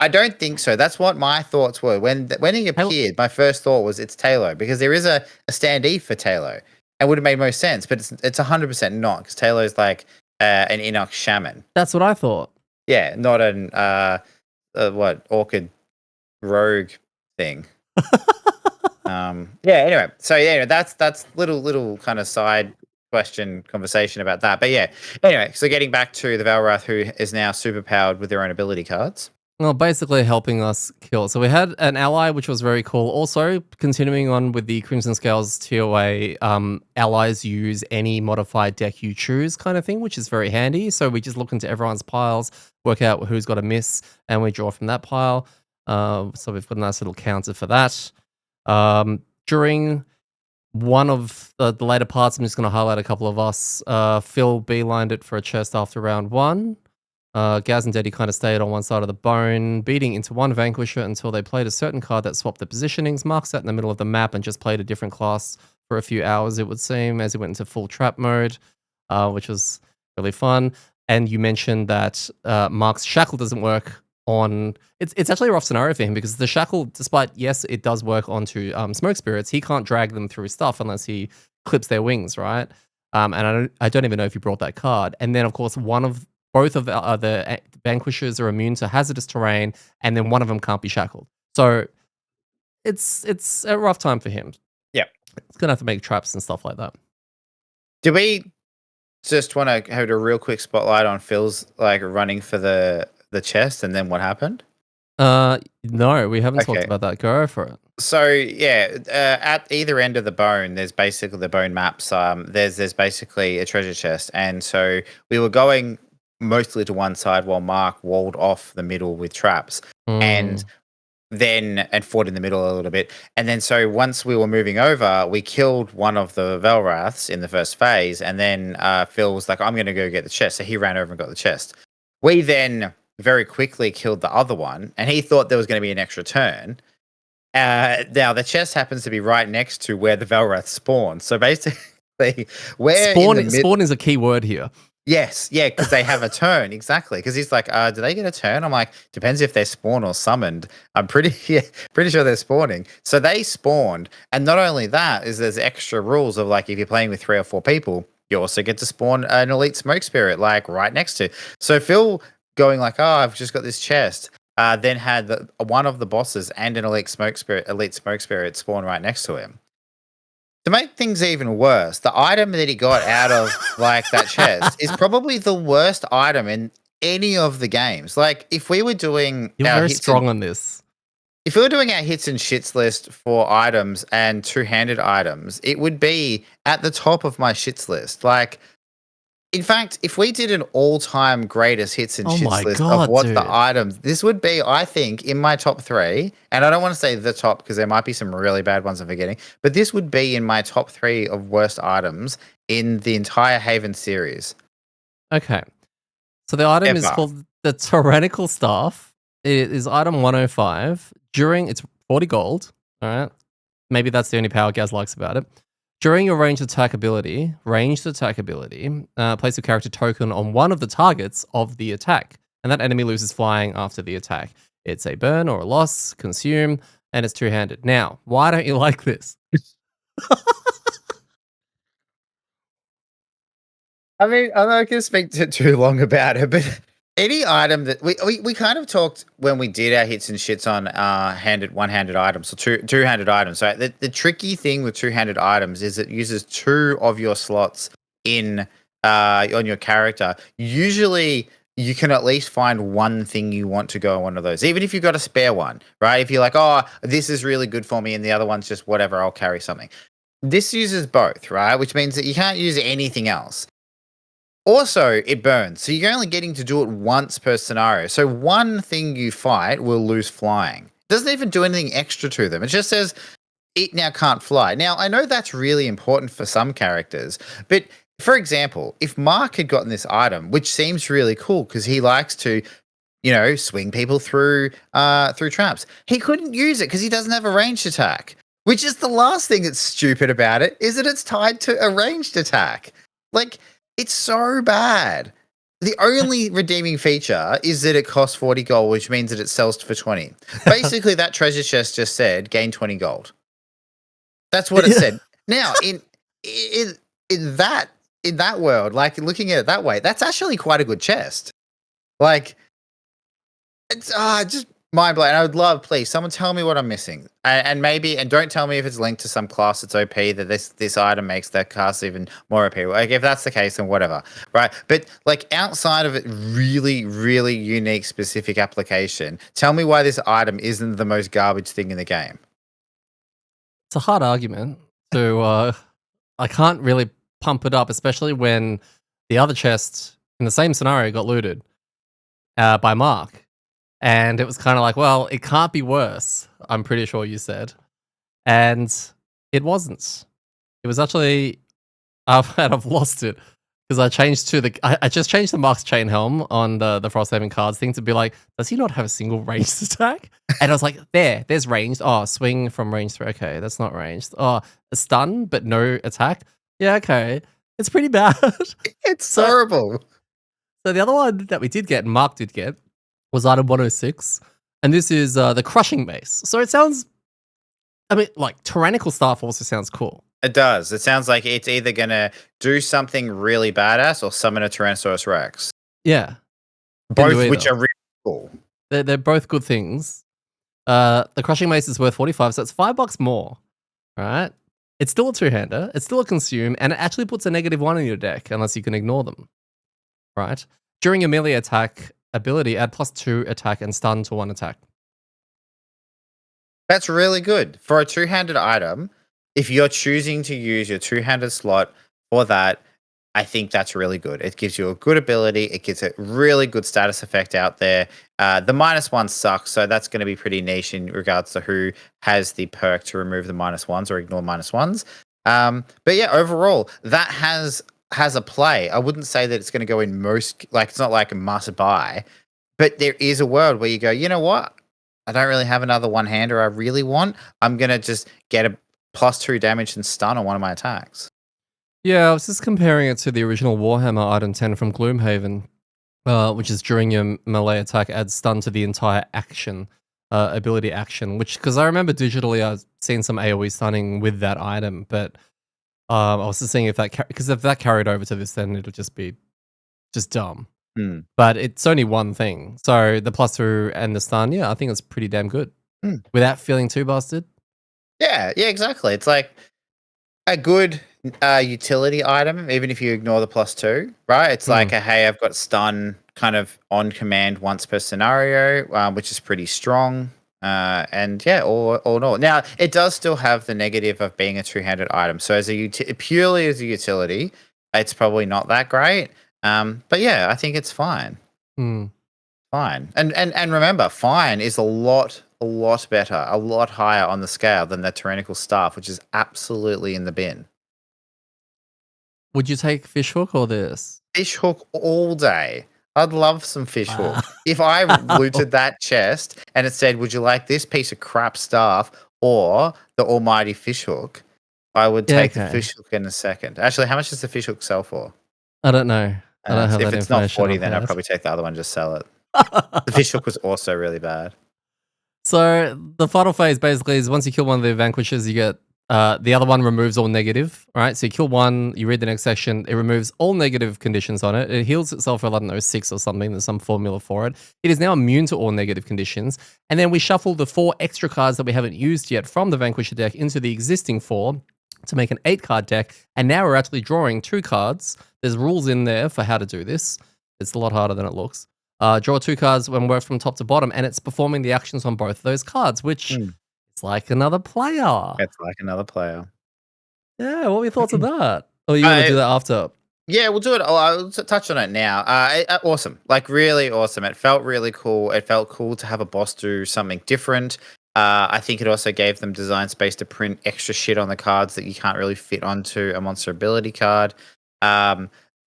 S2: I don't think so. That's what my thoughts were when he
S1: Taylor,
S2: appeared. My first thought was it's Taylor because there is a standee for Taylor. It would have made most sense, but it's 100% not because Taylor is like an Enoch shaman.
S1: that's what I thought.
S2: Yeah, not an what orchid rogue thing. Yeah. Anyway, so yeah, that's little kind of side question conversation about that. But yeah. Anyway, so getting back to the Valrath, who is now super powered with their own ability cards.
S1: Well, basically helping us kill. So we had an ally, which was very cool. Also, continuing on with the Crimson Scales TOA, allies use any modified deck you choose kind of thing, which is very handy. So we just look into everyone's piles, work out who's got a miss, and we draw from that pile. So we've got a nice little counter for that. During one of the later parts, I'm just going to highlight a couple of us. Phil beelined it for a chest after round one. Gaz and Deddy kind of stayed on one side of the bone, beating into one Vanquisher until they played a certain card that swapped the positionings. Mark sat in the middle of the map and just played a different class for a few hours, it would seem, as he went into full trap mode, which was really fun. And you mentioned that Mark's shackle doesn't work on. It's actually a rough scenario for him because the shackle, despite yes, it does work onto smoke spirits, he can't drag them through stuff unless he clips their wings, right? And I don't even know if you brought that card. And then, of course, both of the vanquishers are immune to hazardous terrain, and then one of them can't be shackled. So it's a rough time for him.
S2: Yeah.
S1: He's gonna have to make traps and stuff like that.
S2: Do we just want to have a real quick spotlight on Phil's like running for the chest and then what happened?
S1: No, we haven't talked
S2: Okay.
S1: about that. Go for it.
S2: So yeah, at either end of the bone, there's basically the bone maps. There's basically a treasure chest, and so we were going mostly to one side while Mark walled off the middle with traps, and
S1: Mm.
S2: and fought in the middle a little bit. And then so once we were moving over, we killed one of the Velraths in the first phase, and then Phil was like, "I'm going to go get the chest," so he ran over and got the chest. We then very quickly killed the other one, and he thought there was going to be an extra turn. Now the chest happens to be right next to where the Velrath spawned. So basically, we're in the mid.
S1: Spawn is a key word here.
S2: Yes, yeah, because they have a turn exactly. Because he's like, "Do they get a turn?" I'm like, "Depends if they're spawned or summoned." I'm pretty yeah, pretty sure they're spawning. So they spawned, and not only that is there's extra rules of like if you're playing with 3 or 4 people, you also get to spawn an elite smoke spirit like right next to. So Phil going like, "Oh, I've just got this chest." Then had one of the bosses and an elite smoke spirit spawn right next to him. To make things even worse, the item that he got out of like that chest is probably the worst item in any of the games. Like if we were doing
S1: You're
S2: our
S1: very
S2: hits and
S1: strong on this.
S2: if we were doing our hits and shits list for items and two-handed items, it would be at the top of my shits list. Like in fact, if we did an all-time greatest hits and
S1: Oh
S2: shits
S1: my
S2: list of
S1: god,
S2: what the
S1: dude.
S2: items, this would be, I think, in my top 3. And I don't want to say the top because there might be some really bad ones I'm forgetting, but this would be in my top 3 of worst items in the entire Haven series
S1: Okay. So the item is
S2: ever.
S1: called the Tyrannical Staff. It is item 105. It's 40 gold. All right. Maybe that's the only power Gaz likes about it. During your ranged attack ability, place a character token on one of the targets of the attack, and that enemy loses flying after the attack. It's a burn or a loss, consume, and it's two-handed. Now, why don't you like this?
S2: I mean, I'm not going to speak too long about it, but Any item that we kind of talked when we did our hits and shits on one-handed items, so two-handed items. So the tricky thing with two-handed items is it uses two of your slots in on your character. Usually you can at least find one thing you want to go on one of those, even if you've got a spare one, right? If you're like, oh, this is really good for me, and the other one's just whatever, I'll carry something. This uses both, right? Which means that you can't use anything else. Also, it burns, so you're only getting to do it once per scenario. So one thing you fight will lose flying. It doesn't even do anything extra to them. It just says it now can't fly. Now, I know that's really important for some characters, but for example, if Mark had gotten this item, which seems really cool because he likes to, swing people through traps, he couldn't use it because he doesn't have a ranged attack. Which is the last thing that's stupid about it, is that it's tied to a ranged attack. Like, it's so bad. The only redeeming feature is that it costs 40 gold, which means that it sells for 20. Basically, that treasure chest just said gain 20 gold. That's what it said. Now, in that world, like looking at it that way, that's actually quite a good chest. Like, it's just mind blowing. I would love, please, someone tell me what I'm missing, and don't tell me if it's linked to some class that's OP that this item makes that class even more OP. Like if that's the case, then whatever, right? But like outside of it, really, really unique, specific application. Tell me why this item isn't the most garbage thing in the game.
S1: It's a hard argument. So I can't really pump it up, especially when the other chest in the same scenario got looted by Mark. And it was kind of like, well, it can't be worse, I'm pretty sure you said. And it wasn't. It was actually, I've lost it because I changed to I just changed the Mark's chain helm on the Frosthaven cards thing to be like, does he not have a single ranged attack? And I was like, there's ranged. Oh, swing from range 3. Okay, that's not ranged. Oh, a stun, but no attack. Yeah, okay. It's pretty bad.
S2: It's horrible.
S1: So the other one that we did get, and Mark did get, was item 106, and this is the Crushing Mace. So it sounds, like Tyrannical Staff also sounds cool.
S2: It does. It sounds like it's either going to do something really badass or summon a Tyrannosaurus Rex.
S1: Yeah.
S2: Both which are really cool.
S1: They're both good things. The Crushing Mace is worth 45, so it's $5 more, right? It's still a two-hander, it's still a consume, and it actually puts a -1 in your deck, unless you can ignore them, right? During a melee attack ability, add +2 attack and stun to 1 attack.
S2: That's really good. For a two-handed item, if you're choosing to use your two-handed slot for that, I think that's really good. It gives you a good ability. It gives a really good status effect out there. The -1 sucks, so that's going to be pretty niche in regards to who has the perk to remove the -1s or ignore -1s. But yeah, overall, that has a play. I wouldn't say that it's going to go in most, like it's not like a must buy, but there is a world where you go, you know what? I don't really have another one-hander I really want. I'm going to just get a +2 damage and stun on one of my attacks.
S1: Yeah, I was just comparing it to the original Warhammer item 10 from Gloomhaven, which is during your melee attack, adds stun to the entire action, ability action, because I remember digitally I've seen some AoE stunning with that item, but I was just seeing if that carried over to this, then it'll just be just dumb. But it's only one thing. So the +2 and the stun, yeah, I think it's pretty damn good. Without feeling too busted.
S2: Yeah, exactly. It's like a good utility item, even if you ignore the +2, right? It's like hey, I've got stun kind of on command once per scenario, which is pretty strong. And yeah, all in all. Now, it does still have the negative of being a two-handed item. So as purely as a utility, it's probably not that great. But yeah, I think it's fine. Fine. And remember, fine is a lot better, a lot higher on the scale than the Tyrannical Staff, which is absolutely in the bin.
S1: Would you take Fishhook or this?
S2: Fishhook all day. I'd love some Fishhook. If I looted that chest and it said, would you like this piece of crap staff or the almighty Fishhook, I would take the Fishhook in a second. Actually, how much does the Fishhook sell for?
S1: I don't know. I don't have
S2: if
S1: that
S2: it's not
S1: information
S2: 40, then I'd probably take the other one and just sell it. The Fishhook was also really bad.
S1: So the final phase basically is once you kill one of the vanquishers, you get The other one removes all negative. All right, so you kill one, you read the next section. It removes all negative conditions on it. It heals itself for, I don't know, 6 or something. There's some formula for it. It is now immune to all negative conditions. And then we shuffle the 4 extra cards that we haven't used yet from the Vanquisher deck into the existing 4 to make an 8-card deck. And now we're actually drawing 2 cards. There's rules in there for how to do this. It's a lot harder than it looks. Draw 2 cards when worked from top to bottom, and it's performing the actions on both of those cards, which is like another player.
S2: It's like another player.
S1: Yeah, what were your thoughts on that? Or you want to do that after?
S2: Yeah, we'll do it. I'll touch on it now. Awesome, like really awesome. It felt really cool. It felt cool to have a boss do something different. I think it also gave them design space to print extra shit on the cards that you can't really fit onto a monster ability card.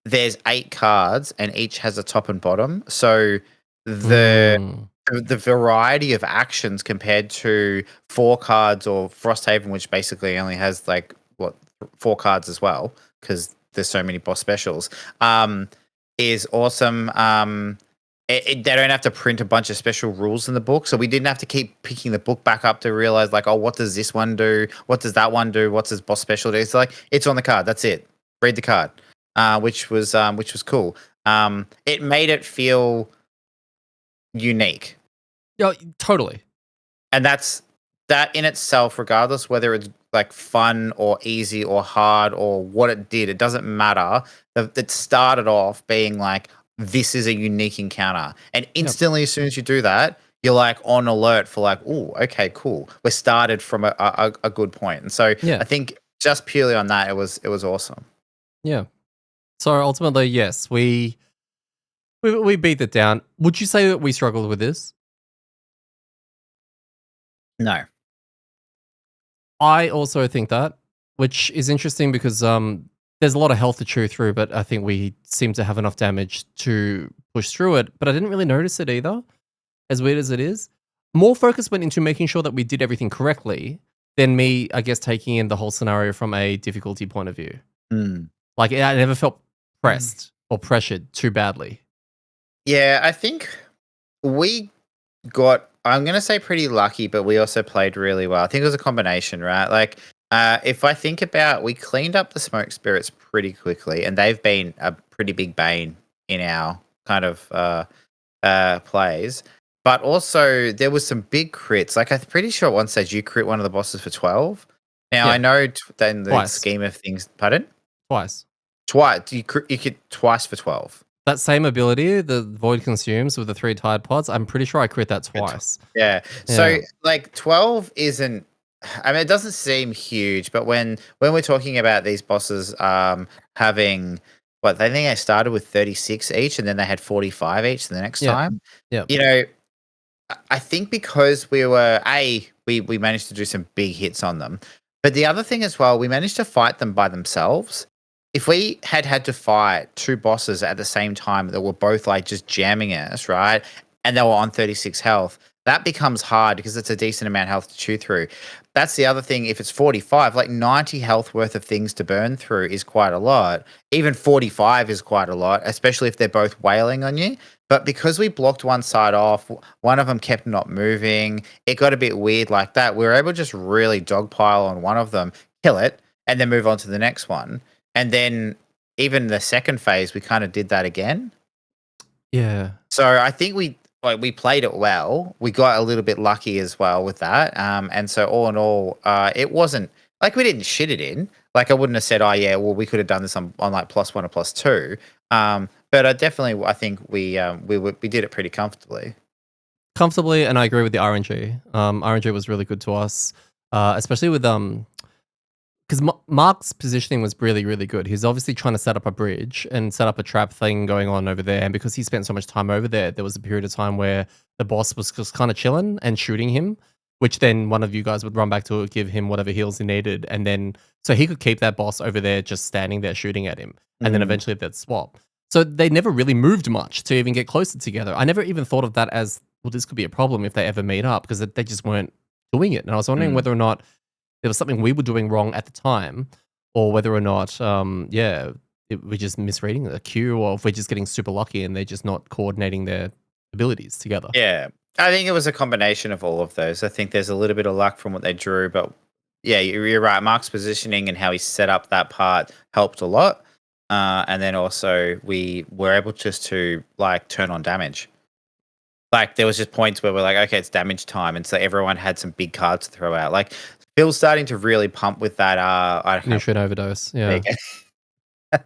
S2: There's 8 cards, and each has a top and bottom. So the variety of actions compared to 4 cards or Frosthaven, which basically only has like 4 cards as well, because there's so many boss specials, is awesome. They don't have to print a bunch of special rules in the book, so we didn't have to keep picking the book back up to realize like, oh, what does this one do? What does that one do? What's this boss special do? It's like it's on the card. That's it. Read the card, which was cool. It made it feel unique.
S1: Yeah, totally.
S2: And that in itself, regardless whether it's like fun or easy or hard or what it did, it doesn't matter. It started off being like, this is a unique encounter. And instantly, as soon as you do that, you're like on alert for like, oh, okay, cool. We started from a good point. And so I think just purely on that, it was awesome.
S1: Yeah. So ultimately, yes, we beat it down. Would you say that we struggled with this?
S2: No.
S1: I also think that, which is interesting because there's a lot of health to chew through, but I think we seem to have enough damage to push through it. But I didn't really notice it either, as weird as it is. More focus went into making sure that we did everything correctly than me, I guess, taking in the whole scenario from a difficulty point of view. Like, I never felt pressed or pressured too badly.
S2: Yeah, I think we got, I'm going to say pretty lucky, but we also played really well. I think it was a combination, right? Like, if I think about, we cleaned up the smoke spirits pretty quickly, and they've been a pretty big bane in our kind of plays. But also, there was some big crits. Like, I'm pretty sure at one stage you crit one of the bosses for 12. Now, I know in the scheme of things, pardon?
S1: Twice.
S2: You could twice for 12.
S1: That same ability, the Void Consumes with the 3 Tide Pods, I'm pretty sure I crit that twice.
S2: Yeah. So, like, 12 isn't... I mean, it doesn't seem huge, but when we're talking about these bosses having... What, I think they started with 36 each, and then they had 45 each the next time.
S1: Yeah.
S2: You know, I think because we were... we managed to do some big hits on them. But the other thing as well, we managed to fight them by themselves. If we had to fight 2 bosses at the same time that were both like just jamming us, right? And they were on 36 health, that becomes hard because it's a decent amount of health to chew through. That's the other thing. If it's 45, like 90 health worth of things to burn through is quite a lot. Even 45 is quite a lot, especially if they're both wailing on you. But because we blocked one side off, one of them kept not moving, it got a bit weird like that. We were able to just really dogpile on one of them, kill it, and then move on to the next one. And then even the second phase, we kind of did that again.
S1: Yeah.
S2: So I think we played it well. We got a little bit lucky as well with that. And so all in all, it wasn't like we didn't shit it in. Like I wouldn't have said, oh yeah, well we could have done this on like +1 or +2. But I think we did it pretty comfortably.
S1: Comfortably, and I agree with the RNG. RNG was really good to us, especially with because Mark's positioning was really, really good. He's obviously trying to set up a bridge and set up a trap thing going on over there. And because he spent so much time over there, there was a period of time where the boss was just kind of chilling and shooting him, which then one of you guys would run back to give him whatever heals he needed. And then, so he could keep that boss over there just standing there shooting at him. And then eventually they'd swap. So they never really moved much to even get closer together. I never even thought of that as, well, this could be a problem if they ever meet up because they just weren't doing it. And I was wondering whether or not there was something we were doing wrong at the time, or whether or not, we're just misreading the cue, or if we're just getting super lucky and they're just not coordinating their abilities together.
S2: Yeah, I think it was a combination of all of those. I think there's a little bit of luck from what they drew, but Yeah, you're right. Mark's positioning and how he set up that part helped a lot. And then also we were able just to like turn on damage. Like there was just points where we're like, okay, it's damage time, and so everyone had some big cards to throw out. Like Phil's starting to really pump with that. I don't know.
S1: Nutrient overdose.
S2: There you
S1: Yeah.
S2: go.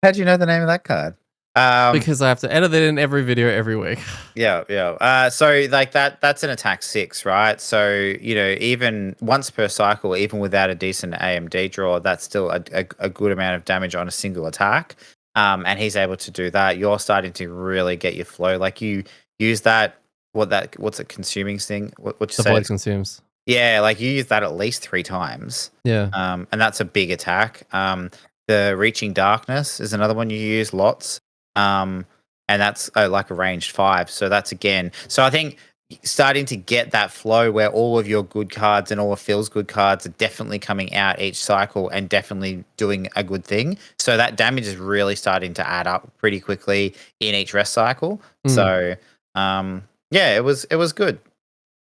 S2: How do you know the name of that card? Um,
S1: Because I have to edit it in every video every week.
S2: Yeah, yeah. So like that's an attack 6, right? So, even once per cycle, even without a decent AMD draw, that's still a good amount of damage on a single attack. And he's able to do that. You're starting to really get your flow. Like you use that what's it consuming thing? What you
S1: The
S2: say?
S1: void consumes.
S2: Yeah, like you use that at least 3 times.
S1: Yeah.
S2: And that's a big attack. The Reaching Darkness is another one you use lots. Um, and that's like a ranged 5. So that's again. So I think starting to get that flow where all of your good cards and all of Phil's good cards are definitely coming out each cycle and definitely doing a good thing. So that damage is really starting to add up pretty quickly in each rest cycle. So yeah, it was good.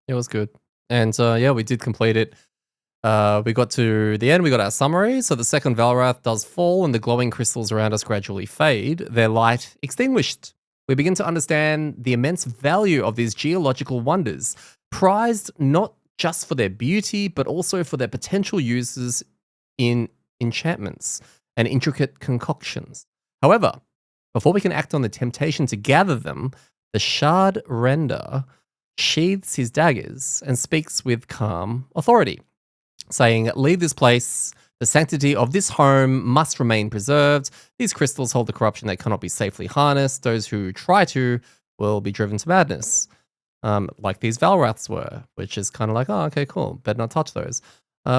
S1: It was good. And yeah, we did complete it. We got to the end, we got our summary. So the second Valrath does fall and the glowing crystals around us gradually fade, their light extinguished. We begin to understand the immense value of these geological wonders, prized not just for their beauty, but also for their potential uses in enchantments and intricate concoctions. However, before we can act on the temptation to gather them, the Shard Render sheathes his daggers and speaks with calm authority, saying, "Leave this place. The sanctity of this home must remain preserved. These crystals hold the corruption that cannot be safely harnessed. Those who try to will be driven to madness." Like these Valraths were, which is kind of like, oh, okay, cool. Better not touch those.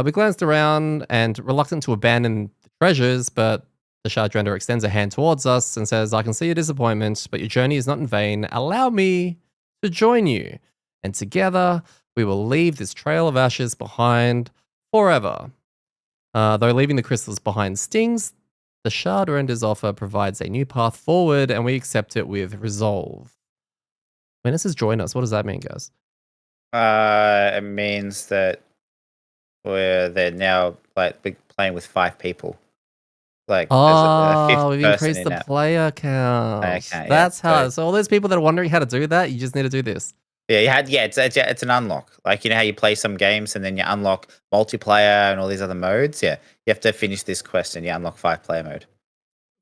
S1: We glanced around and reluctant to abandon the treasures, but the Shardrender extends a hand towards us and says, "I can see your disappointment, but your journey is not in vain. Allow me to join you. And together we will leave this trail of ashes behind forever." Though leaving the crystals behind stings, the Shardrender's offer provides a new path forward, and we accept it with resolve. When it says join us, what does that mean, guys?
S2: It means that they're now like playing with 5 people. Like there's a fifth
S1: Oh, we've
S2: person
S1: increased
S2: in
S1: the
S2: that.
S1: player count.
S2: Okay, yeah.
S1: That's how. So all those people that are wondering how to do that, you just need to do this.
S2: It's an unlock. Like how you play some games and then you unlock multiplayer and all these other modes. Yeah, you have to finish this quest and you unlock 5 player mode.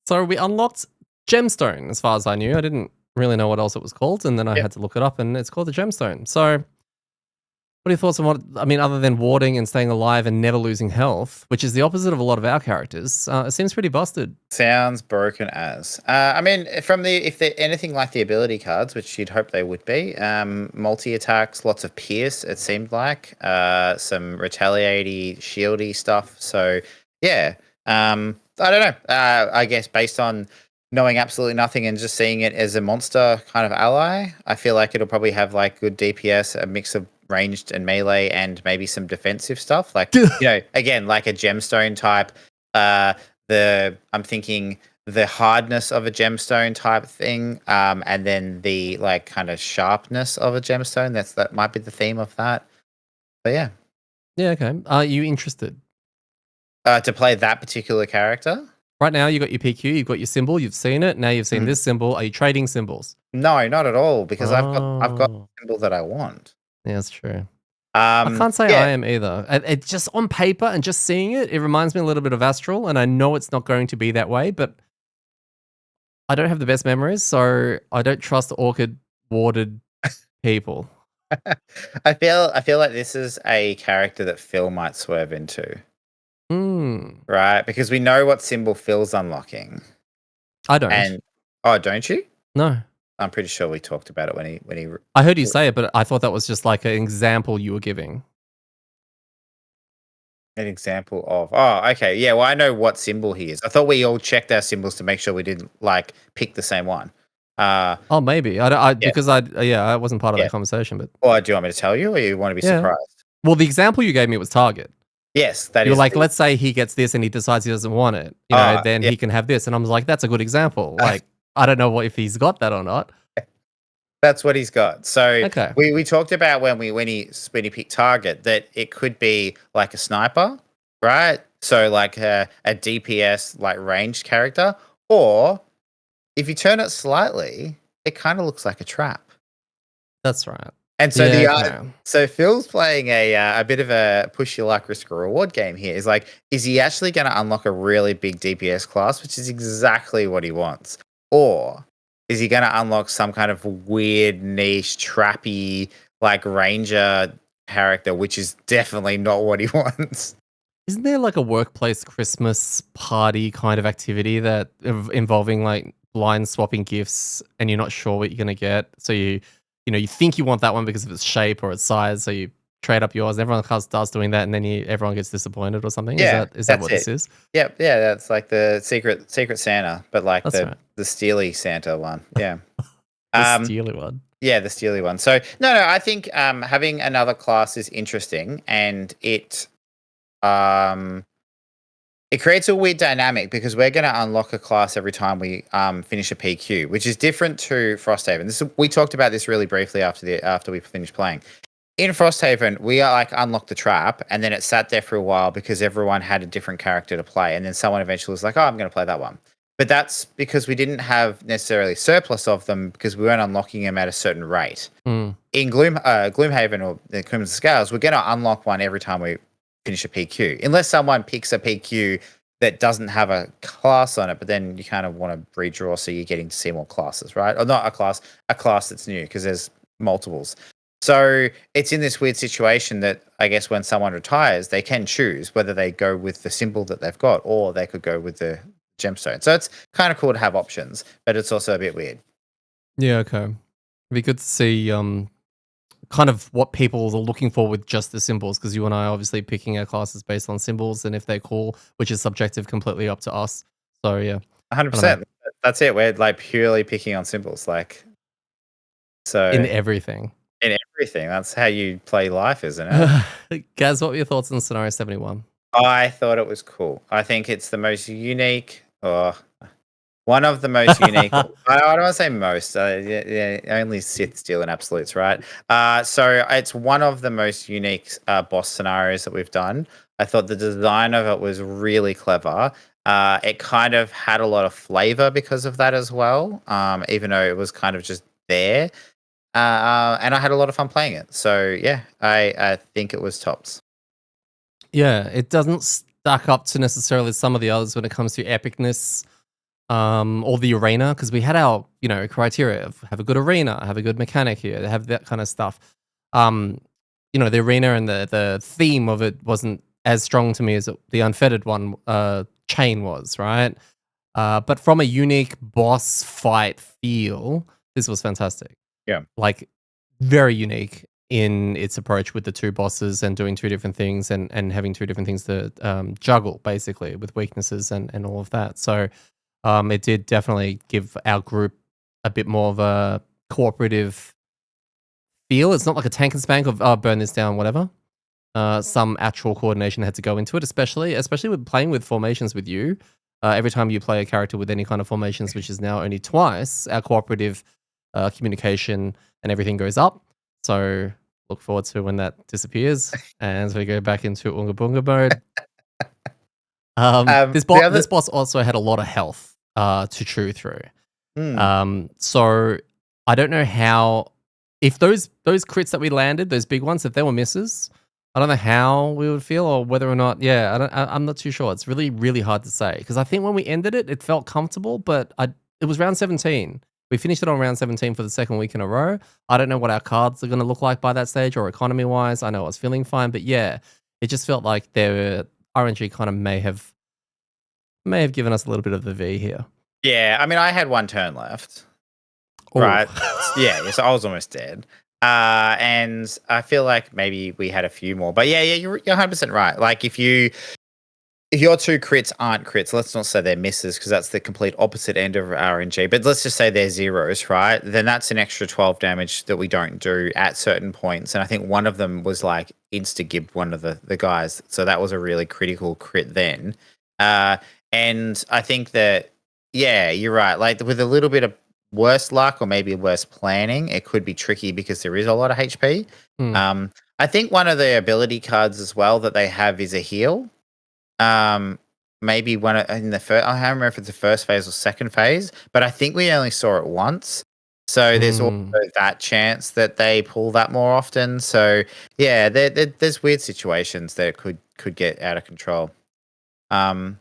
S1: So we unlocked Gemstone, as far as I knew. I didn't really know what else it was called, and then I
S2: Yep.
S1: had to look it up, and it's called the Gemstone. So what are your thoughts on what, I mean, other than warding and staying alive and never losing health, which is the opposite of a lot of our characters? It seems pretty busted.
S2: Sounds broken as. I mean, if they're anything like the ability cards, which you'd hope they would be, multi attacks, lots of pierce. It seemed like some retaliatory, shieldy stuff. So yeah, I don't know. I guess based on knowing absolutely nothing and just seeing it as a monster kind of ally, I feel like it'll probably have like good DPS, a mix of ranged and melee, and maybe some defensive stuff. Like again, like a gemstone type. I'm thinking the hardness of a gemstone type thing, and then the like kind of sharpness of a gemstone. That might be the theme of that. But yeah,
S1: Yeah, okay. Are you interested?
S2: to play that particular character.
S1: Right now, you got your PQ, you've got your symbol, you've seen it. Now you've seen this symbol. Are you trading symbols?
S2: No, not at all, because I've got the
S1: Oh,
S2: symbol that I want.
S1: yeah, that's true. I can't say
S2: Yeah,
S1: I am either. It just on paper and just seeing it, it reminds me a little bit of Astral, and I know it's not going to be that way, but I don't have the best memories, so I don't trust orchid warded people.
S2: I feel like this is a character that Phil might swerve into,
S1: Hmm.
S2: right? Because we know what symbol Phil's unlocking,
S1: I don't.
S2: and oh, don't you?
S1: No.
S2: I'm pretty sure we talked about it when he
S1: I heard you say it, but I thought that was just like an example you were giving.
S2: an example of. Oh, okay, yeah. Well, I know what symbol he is. I thought we all checked our symbols to make sure we didn't like pick the same one. Uh,
S1: Oh, maybe. I, don't- I
S2: yeah,
S1: because I wasn't part of
S2: yeah.
S1: that conversation, but
S2: Or do you want me to tell you, or you want to be
S1: yeah.
S2: surprised?
S1: Well, the example you gave me was Target.
S2: Yes, that
S1: You're
S2: is.
S1: like, let's say he gets this and he decides he doesn't want it, then
S2: Yeah.
S1: he can have this. And I was like, that's a good example. Like, I don't know if he's got that or not.
S2: That's what he's got. So
S1: Okay.
S2: we talked about when he picked target that it could be like a sniper, right? So like a DPS like ranged character, or if you turn it slightly, it kind of looks like a trap.
S1: That's right.
S2: And so
S1: Yeah,
S2: the
S1: okay.
S2: so Phil's playing a bit of a push your luck, risk or reward game here. Is like, is he actually going to unlock a really big DPS class, which is exactly what he wants, or is he going to unlock some kind of weird niche trappy like ranger character, which is definitely not what he wants.
S1: Isn't there like a workplace Christmas party kind of activity that involving like blind swapping gifts and you're not sure what you're gonna get? So you think you want that one because of its shape or its size, so you trade up yours. Everyone starts doing that, and then everyone gets disappointed or something. Is
S2: Yeah,
S1: that
S2: that's
S1: what this
S2: it.
S1: is?
S2: Yep, yeah, that's like the secret Santa, but like
S1: That's
S2: the
S1: right.
S2: the steely Santa one. Yeah.
S1: The
S2: Um,
S1: steely one.
S2: Yeah, the steely one. So no, I think having another class is interesting, and um, it creates a weird dynamic because we're going to unlock a class every time we finish a PQ, which is different to Frosthaven. We talked about this really briefly after we finished playing. In Frosthaven, we like unlocked the trap, and then it sat there for a while because everyone had a different character to play, and then someone eventually was like, "Oh, I'm going to play that one." But that's because we didn't have necessarily surplus of them because we weren't unlocking them at a certain rate.
S1: Mm.
S2: In Gloomhaven or the Crimson Scales, we're going to unlock one every time we finish a PQ, unless someone picks a PQ that doesn't have a class on it. But then you kind of want to redraw, so you're getting to see more classes, right? Or not a class that's new because there's multiples. So it's in this weird situation that I guess when someone retires, they can choose whether they go with the symbol that they've got or they could go with the gemstone. So it's kind of cool to have options, but it's also a bit weird.
S1: Yeah, okay. It'd be good to see kind of what people are looking for with just the symbols, because you and I are obviously picking our classes based on symbols and if they're cool, which is subjective, completely up to us. So yeah, I don't know.
S2: 100%. That's it. We're like purely picking on symbols. Like,
S1: In
S2: so
S1: everything.
S2: in everything, that's how you play life, isn't it?
S1: Gaz, what were your thoughts on Scenario 71?
S2: I thought it was cool. I think it's the most unique, or one of the most unique. I don't want to say most. Only Sith steal in absolutes, right? So it's one of the most unique boss scenarios that we've done. I thought the design of it was really clever. It kind of had a lot of flavor because of that as well, even though it was kind of just there. And I had a lot of fun playing it. So yeah, I think it was tops.
S1: Yeah, it doesn't stack up to necessarily some of the others when it comes to epicness, or the arena, because we had our criteria of have a good arena, have a good mechanic here, have that kind of stuff. Um, the arena and the theme of it wasn't as strong to me as the unfettered one chain was, right? But from a unique boss fight feel, this was fantastic.
S2: Yeah.
S1: Like very unique in its approach with the two bosses and doing two different things and having two different things to juggle basically with weaknesses and all of that. So it did definitely give our group a bit more of a cooperative feel. It's not like a tank and spank of, oh, burn this down, whatever. Some actual coordination had to go into it, especially with playing with formations with you. Every time you play a character with any kind of formations, which is now only twice, our cooperative communication and everything goes up. So look forward to when that disappears and we go back into Unga Bunga mode. This
S2: The
S1: this
S2: other,
S1: boss also had a lot of health to chew through.
S2: hmm.
S1: So I don't know how, if those crits that we landed, those big ones, if they were misses, I don't know how we would feel or whether or not. Yeah, I'm not too sure. It's really really hard to say because I think when we ended it, it felt comfortable, but it was round 17. We finished it on round 17 for the second week in a row. I don't know what our cards are going to look like by that stage or economy wise. I know I was feeling fine, but yeah, it just felt like their RNG kind of may have given us a little bit of the V here.
S2: Yeah, I mean, I had one turn left.
S1: Oh.
S2: Right. Yeah, so I was almost dead. And I feel like maybe we had a few more. But yeah, you're 100% right. Like if your two crits aren't crits, let's not say they're misses because that's the complete opposite end of RNG. But let's just say they're zeros, right? Then that's an extra 12 damage that we don't do at certain points. And I think one of them was like insta gib one of the guys. So that was a really critical crit then. And I think that yeah, you're right. Like with a little bit of worse luck or maybe worse planning, it could be tricky because there is a lot of HP.
S1: Hmm.
S2: I think one of the ability cards as well that they have is a heal. Um, maybe in the first. I don't remember if it's the first phase or second phase, but I think we only saw it once. So there's also
S1: Hmm.
S2: that chance that they pull that more often. So yeah, there's weird situations that could get out of control. Um,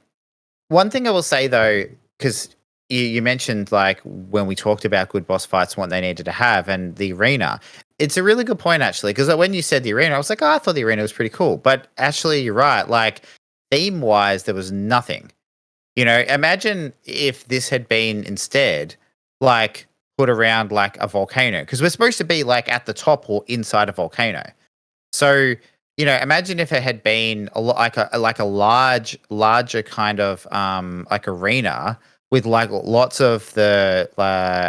S2: One thing I will say though, because you mentioned like when we talked about good boss fights, what they needed to have, and the arena. It's a really good point actually, because when you said the arena, I was like, oh, I thought the arena was pretty cool. But actually, you're right. Like theme wise, there was nothing. Imagine if this had been instead like put around like a volcano, because we're supposed to be like at the top or inside a volcano. So, imagine if it had been like a larger kind of like arena with like lots of the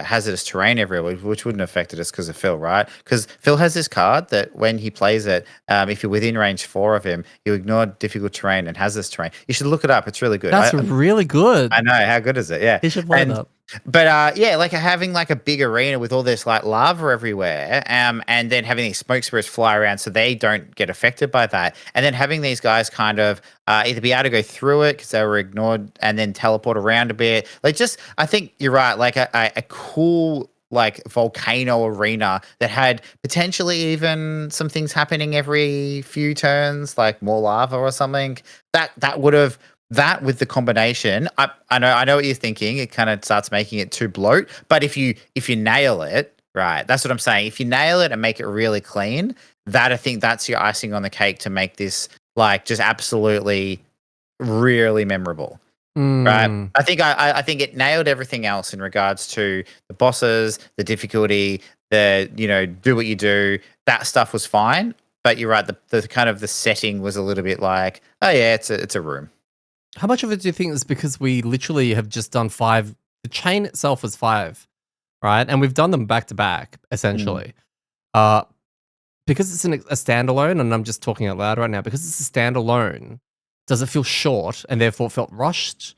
S2: hazardous terrain everywhere, which wouldn't have affected us because of Phil, right? Because Phil has this card that when he plays it, if you're within range 4 of him, you ignore difficult terrain and hazardous terrain. You should look it up. It's really good.
S1: That's really
S2: I
S1: good.
S2: know. How good is it? Yeah.
S1: You should play
S2: And
S1: that.
S2: but yeah, like having like a big arena with all this like lava everywhere, and then having these smoke spirits fly around so they don't get affected by that, and then having these guys kind of either be able to go through it because they were ignored and then teleport around a bit. Like, just I think you're right. Like a cool like volcano arena that had potentially even some things happening every few turns, like more lava or something. That would have that with the combination, I know what you're thinking. It kind of starts making it too bloat. But if you nail it, right, that's what I'm saying. If you nail it and make it really clean, that I think that's your icing on the cake to make this like just absolutely really memorable. Right.
S1: Hmm.
S2: I think it nailed everything else in regards to the bosses, the difficulty, the do what you do. That stuff was fine. But you're right, the kind of the setting was a little bit like, oh yeah, it's a room.
S1: How much of it do you think is because we literally have just done 5? The chain itself was 5, right? And we've done them back to back,
S2: Mm.
S1: essentially. Because it's a standalone, and I'm just talking out loud right now, because it's a standalone, does it feel short and therefore felt rushed?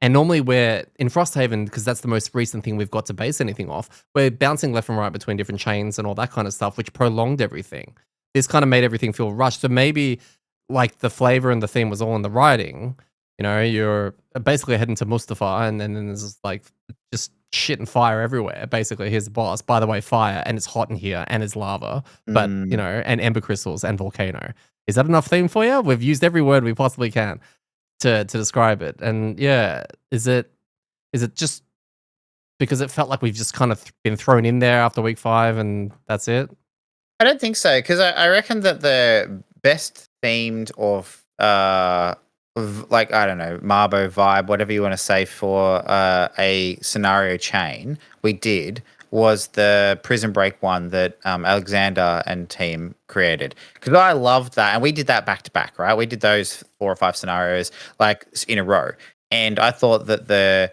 S1: And normally we're in Frosthaven, because that's the most recent thing we've got to base anything off. We're bouncing left and right between different chains and all that kind of stuff, which prolonged everything. This kind of made everything feel rushed. So maybe like the flavor and the theme was all in the writing. You're basically heading to Mustafa, and then there's like just shit and fire everywhere. Basically, here's the boss. By the way, fire, and it's hot in here, and it's lava, but
S2: Mm.
S1: and ember crystals and volcano. Is that enough theme for you? We've used every word we possibly can to describe it. And yeah, is it just because it felt like we've just kind of been thrown in there after week 5 and that's it?
S2: I don't think so, because I reckon that the best themed or like I don't know, Marbo vibe, whatever you want to say for a scenario chain, we did was the Prison Break one that Alexander and team created, because I loved that, and we did that back to back, right? We did those 4 or 5 scenarios like in a row, and I thought that the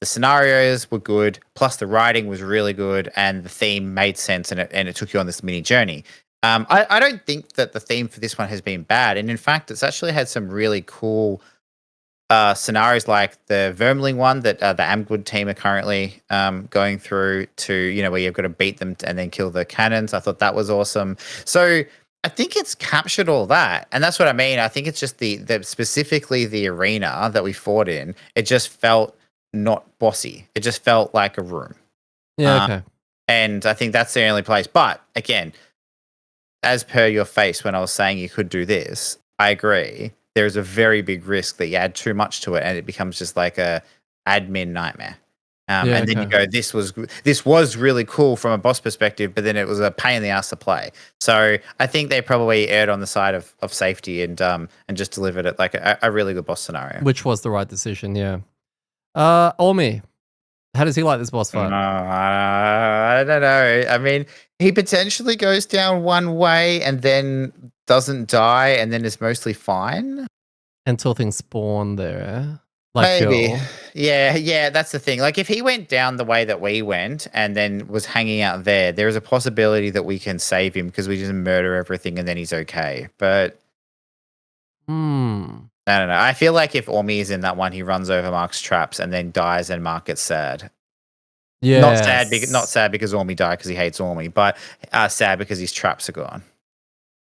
S2: scenarios were good, plus the writing was really good, and the theme made sense, and it took you on this mini journey. I don't think that the theme for this one has been bad, and in fact, it's actually had some really cool scenarios, like the Vermling one that the Amgood team are currently going through to, where you've got to beat them and then kill the cannons. I thought that was awesome. So I think it's captured all that, and that's what I mean. I think it's just the specifically the arena that we fought in. It just felt not bossy. It just felt like a room,
S1: Yeah,
S2: uh,
S1: okay.
S2: and I think that's the only place. But again, as per your face when I was saying you could do this, I agree. There is a very big risk that you add too much to it and it becomes just like a admin nightmare.
S1: Yeah,
S2: And then you
S1: okay.
S2: go, this was really cool from a boss perspective, but then it was a pain in the ass to play. So I think they probably erred on the side of safety and just delivered it like a really good boss scenario.
S1: Which was the right decision, yeah. Ormi, how does he like this boss fight?
S2: No, I don't know. I mean, he potentially goes down one way and then doesn't die and then is mostly fine.
S1: Until things spawn there, like
S2: Maybe.
S1: Phil.
S2: Yeah, yeah, that's the thing. Like if he went down the way that we went and then was hanging out there is a possibility that we can save him because we just murder everything and then he's okay. But
S1: Hmm.
S2: I don't know. I feel like if Ormi is in that one, he runs over Mark's traps and then dies and Mark gets sad. Not
S1: Yes.
S2: sad because Ormy died because he hates Ormy, but sad because his traps are gone.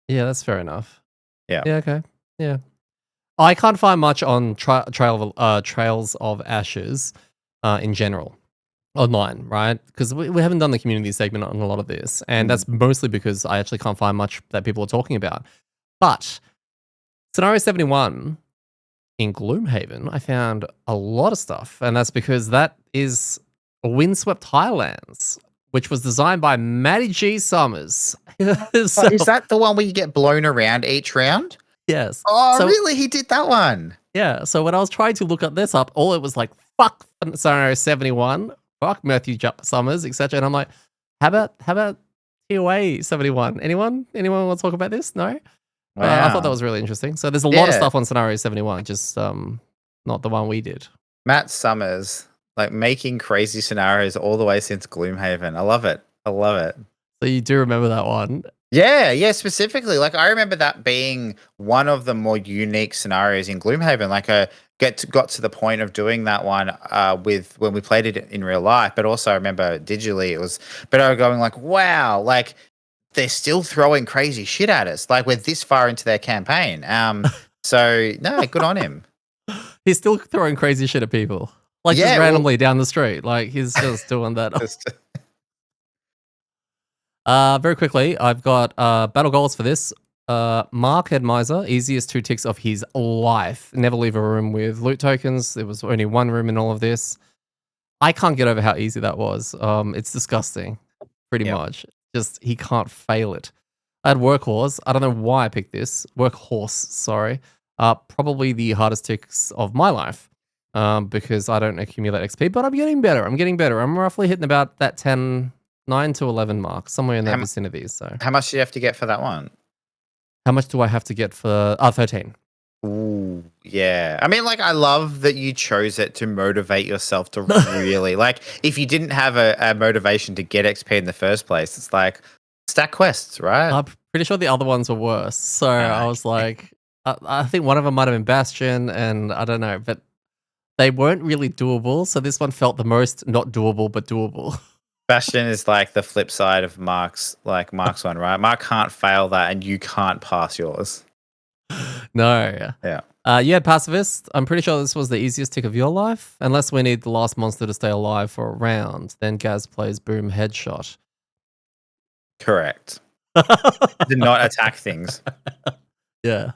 S1: Yeah, that's fair enough.
S2: Yeah.
S1: Yeah, okay. Yeah. I can't find much on Trails of Ashes in general online, right? Because we haven't done the community segment on a lot of this, and
S2: Mm.
S1: that's mostly because I actually can't find much that people are talking about. But Scenario 71 in Gloomhaven, I found a lot of stuff, and that's because that is Windswept Highlands, which was designed by Matty G. Summers
S2: Oh, is
S1: himself.
S2: that the one where you get blown around each round?
S1: Yes.
S2: Oh,
S1: So
S2: really? He did that one.
S1: yeah, so when I was trying to look up this up, all it was like, fuck Scenario 71, fuck Matthew Summers, etc. And I'm like, how about TOA 71? Anyone want to talk about this? No? I thought that
S2: Wow.
S1: was really interesting. So there's a lot of
S2: Yeah.
S1: stuff on Scenario 71, just not the one we did.
S2: Matt Summers, like making crazy scenarios all the way since Gloomhaven. I love it. I love it.
S1: So you do remember that one?
S2: Yeah, yeah, specifically. Like I remember that being one of the more unique scenarios in Gloomhaven. Like got to the point of doing that one with when we played it in real life, but also I remember digitally it was but I was going like, wow, like they're still throwing crazy shit at us. Like we're this far into their campaign. So no, good on him.
S1: He's still throwing crazy shit at people. Like just
S2: Yeah, well
S1: randomly down the street. Like he's just doing that.
S2: just
S1: Very quickly, I've got battle goals for this. Markhead Miser, easiest 2 ticks of his life. Never leave a room with loot tokens. There was only 1 room in all of this. I can't get over how easy that was. It's disgusting, pretty
S2: yeah.
S1: much. Just he can't fail it. I had Workhorse. I don't know why I picked this. Workhorse, sorry. Probably the hardest ticks of my life. Because I don't accumulate XP, but I'm getting better. I'm roughly hitting about that 9 to 11 mark, somewhere in that
S2: How,
S1: vicinity. So,
S2: how much do you have to get for that one?
S1: how much do I have to get for 13?
S2: Ooh, yeah. I mean, like, I love that you chose it to motivate yourself to really, like, if you didn't have a motivation to get XP in the first place, it's like stack quests, right?
S1: I'm pretty sure the other ones were worse. So I was
S2: Okay.
S1: like, I think one of them might have been Bastion, and I don't know, but they weren't really doable. So this one felt the most not doable, but doable.
S2: Bastion is like the flip side of Mark's one, right? Mark can't fail that, and you can't pass yours.
S1: No.
S2: Yeah.
S1: You had Pacifist. I'm pretty sure this was the easiest tick of your life. Unless we need the last monster to stay alive for a round, then Gaz plays Boom Headshot.
S2: Correct. Did not attack things.
S1: Yeah.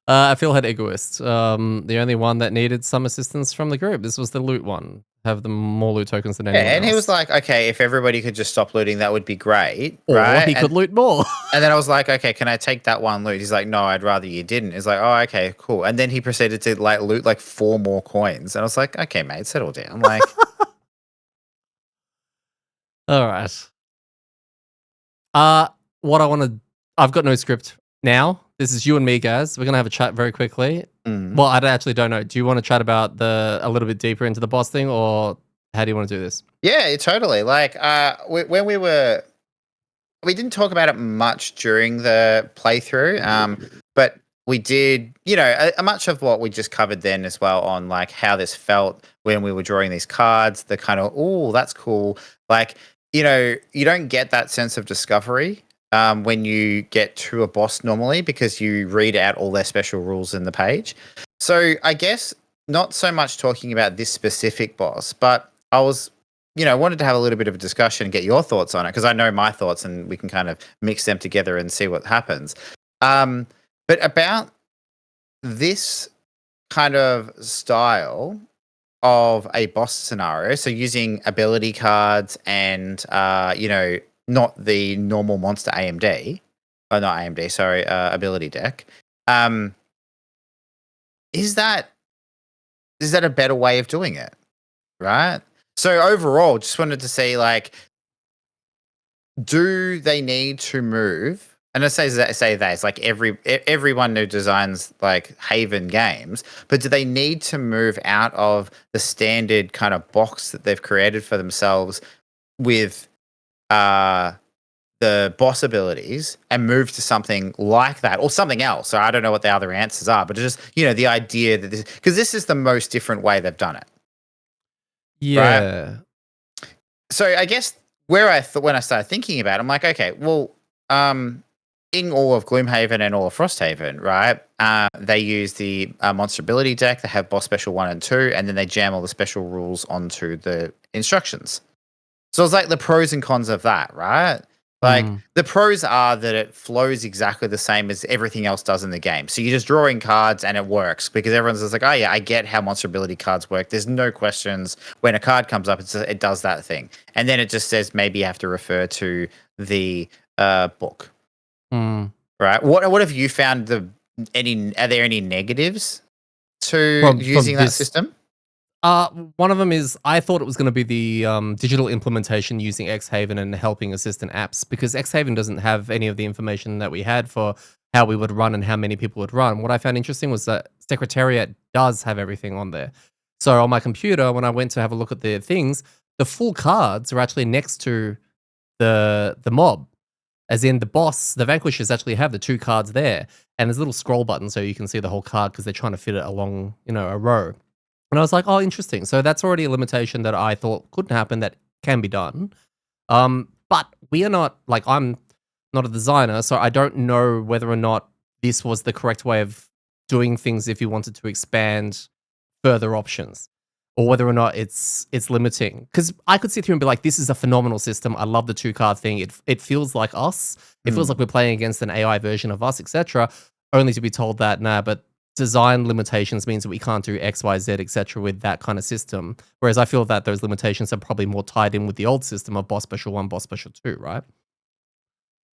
S1: I feel had Egoist. The only one that needed some assistance from the group. This was the loot one. Have the more loot tokens than
S2: Yeah,
S1: anyone
S2: and he was
S1: else.
S2: like, okay, if everybody could just stop looting, that would be great,
S1: Or
S2: right?
S1: he could loot more.
S2: And then I was like, okay, can I take that one loot? He's like, no, I'd rather you didn't. He's like, oh, okay, cool. And then he proceeded to like loot like 4 more coins. And I was like, okay, mate, settle down. Like,
S1: All right. What I want to, I've got no script now. This is you and me, guys. We're gonna have a chat very quickly.
S2: mm.
S1: Well, I actually don't know. Do you want to chat about a little bit deeper into the boss thing, or how do you want to do this?
S2: Yeah, totally. Like, when we didn't talk about it much during the playthrough, but we did, much of what we just covered then as well on like how this felt when we were drawing these cards, the kind of, oh, that's cool. Like, you don't get that sense of discovery when you get to a boss normally because you read out all their special rules in the page. So I guess not so much talking about this specific boss, but I was wanted to have a little bit of a discussion and get your thoughts on it because I know my thoughts and we can kind of mix them together and see what happens. But about this kind of style of a boss scenario, so using ability cards and not the normal monster AMD, or not AMD, sorry, ability deck. Um, is that a better way of doing it? Right. So overall, just wanted to see like, do they need to move? And I say that it's like everyone who designs like Haven games, but do they need to move out of the standard kind of box that they've created for themselves with uh the boss abilities and move to something like that or something else? So I don't know what the other answers are, but it's just the idea that this, because this is the most different way they've done it, right?
S1: Yeah.
S2: So I guess where I thought when I started thinking about it, I'm like, okay, well, in all of Gloomhaven and all of Frosthaven, right? They use the monster ability deck. They have boss special 1 and 2, and then they jam all the special rules onto the instructions. So it's like the pros and cons of that, right? Like
S1: Mm,
S2: the pros are that it flows exactly the same as everything else does in the game. So you're just drawing cards and it works because everyone's just like, oh yeah, I get how monster ability cards work. There's no questions when a card comes up, it does that thing, and then it just says maybe you have to refer to the book,
S1: mm.
S2: right? What have you found any? Are there any negatives to
S1: From
S2: using that
S1: this
S2: system?
S1: one of them is I thought it was going to be the digital implementation using Xhaven and helping assistant apps because Xhaven doesn't have any of the information that we had for how we would run and how many people would run. What I found interesting was that Secretariat does have everything on there. So on my computer, when I went to have a look at the things, the full cards are actually next to the mob. As in the boss, the vanquishers actually have the two cards there, and there's a little scroll button so you can see the whole card because they're trying to fit it along, a row. And I was like, "Oh, interesting." So that's already a limitation that I thought couldn't happen that can be done. But we are not like I'm not a designer, so I don't know whether or not this was the correct way of doing things if you wanted to expand further options, or whether or not it's limiting. Because I could sit here and be like, "This is a phenomenal system. I love the two card thing. It feels like us. It feels
S2: Hmm.
S1: like we're playing against an AI version of us, etc." Only to be told that nah, but design limitations means that we can't do X, Y, Z, etc. with that kind of system. Whereas I feel that those limitations are probably more tied in with the old system of boss special 1, boss special 2, right?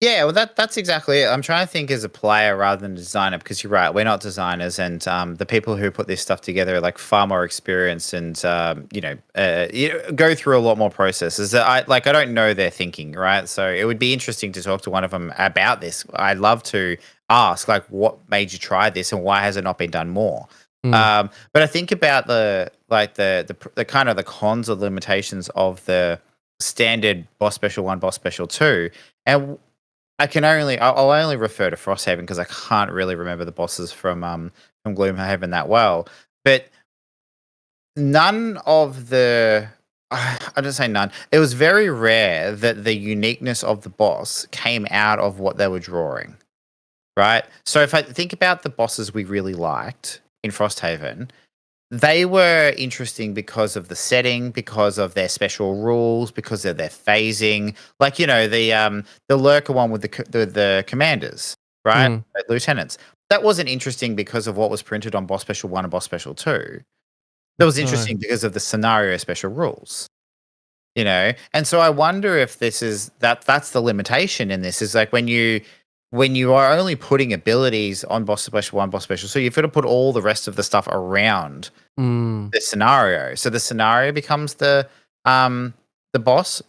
S2: Yeah, well, that's exactly it. I'm trying to think as a player rather than a designer because you're right. We're not designers, and the people who put this stuff together are like far more experienced and go through a lot more processes. I don't know their thinking, right? So it would be interesting to talk to one of them about this. I'd love to ask like, what made you try this, and why has it not been done more?
S1: Mm,
S2: But I think about the kind of the cons or limitations of the standard boss special 1, boss special 2. And I'll only refer to Frosthaven because I can't really remember the bosses from Gloomhaven that well. But none of the I don't say none. It was very rare that the uniqueness of the boss came out of what they were drawing, right? So if I think about the bosses we really liked in Frosthaven, they were interesting because of the setting, because of their special rules, because of their phasing. Like, the lurker one with the commanders, right?
S1: mm,
S2: Lieutenants. That wasn't interesting because of what was printed on Boss Special 1 and Boss Special 2. That was
S1: no.
S2: interesting because of the scenario special rules, you know? And so I wonder if that's the limitation in this is like when you are only putting abilities on Boss Special 1, Boss Special 2, you've got to put all the rest of the stuff around
S1: Mm,
S2: the scenario. So the scenario becomes the boss,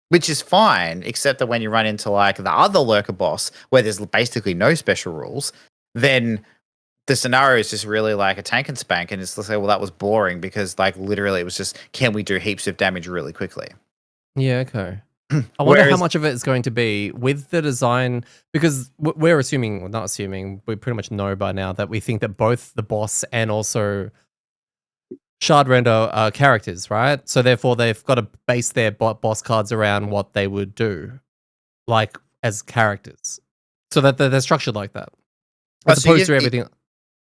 S2: which is fine, except that when you run into like the other lurker boss where there's basically no special rules, then the scenario is just really like a tank and spank, and it's to say, well, that was boring because like literally it was just can we do heaps of damage really quickly?
S1: yeah, okay. I wonder how
S2: Whereas
S1: much of it is going to be with the design because we're assuming, well, not assuming, we pretty much know by now that we think that both the boss and also shard render are characters, right? So therefore, they've got to base their boss cards around what they would do, like as characters, so that they're structured like that,
S2: oh,
S1: as opposed to everything.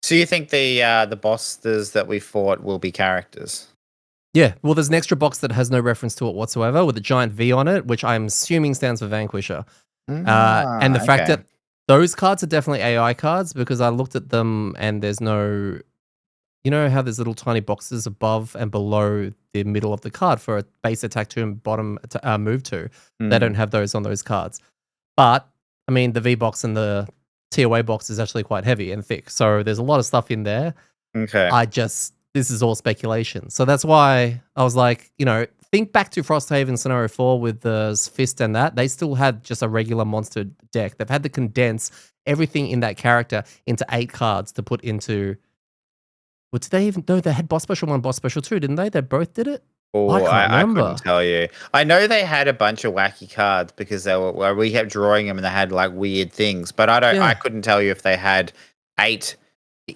S2: so you think the bosses that we fought will be characters?
S1: Yeah, well, there's an extra box that has no reference to it whatsoever, with a giant V on it, which I'm assuming stands for Vanquisher. And the fact
S2: Okay.
S1: that those cards are definitely AI cards because I looked at them and there's no, how there's little tiny boxes above and below the middle of the card for a base attack to and bottom move to. They don't
S2: Mm,
S1: have those on those cards. But I mean, the V box and the TOA box is actually quite heavy and thick. So there's a lot of stuff in there.
S2: okay.
S1: This is all speculation. So that's why I was like, think back to Frosthaven Scenario 4 with the Fist and that. They still had just a regular monster deck. They've had to condense everything in that character into 8 cards to put into. Well, did they even? No, they had Boss Special 1, Boss Special 2, didn't they? They both did it? I
S2: Oh,
S1: can't
S2: I couldn't
S1: remember.
S2: tell you. I know they had a bunch of wacky cards because they were well, we kept drawing them and they had like weird things, but I
S1: Yeah.
S2: couldn't tell you if they had 8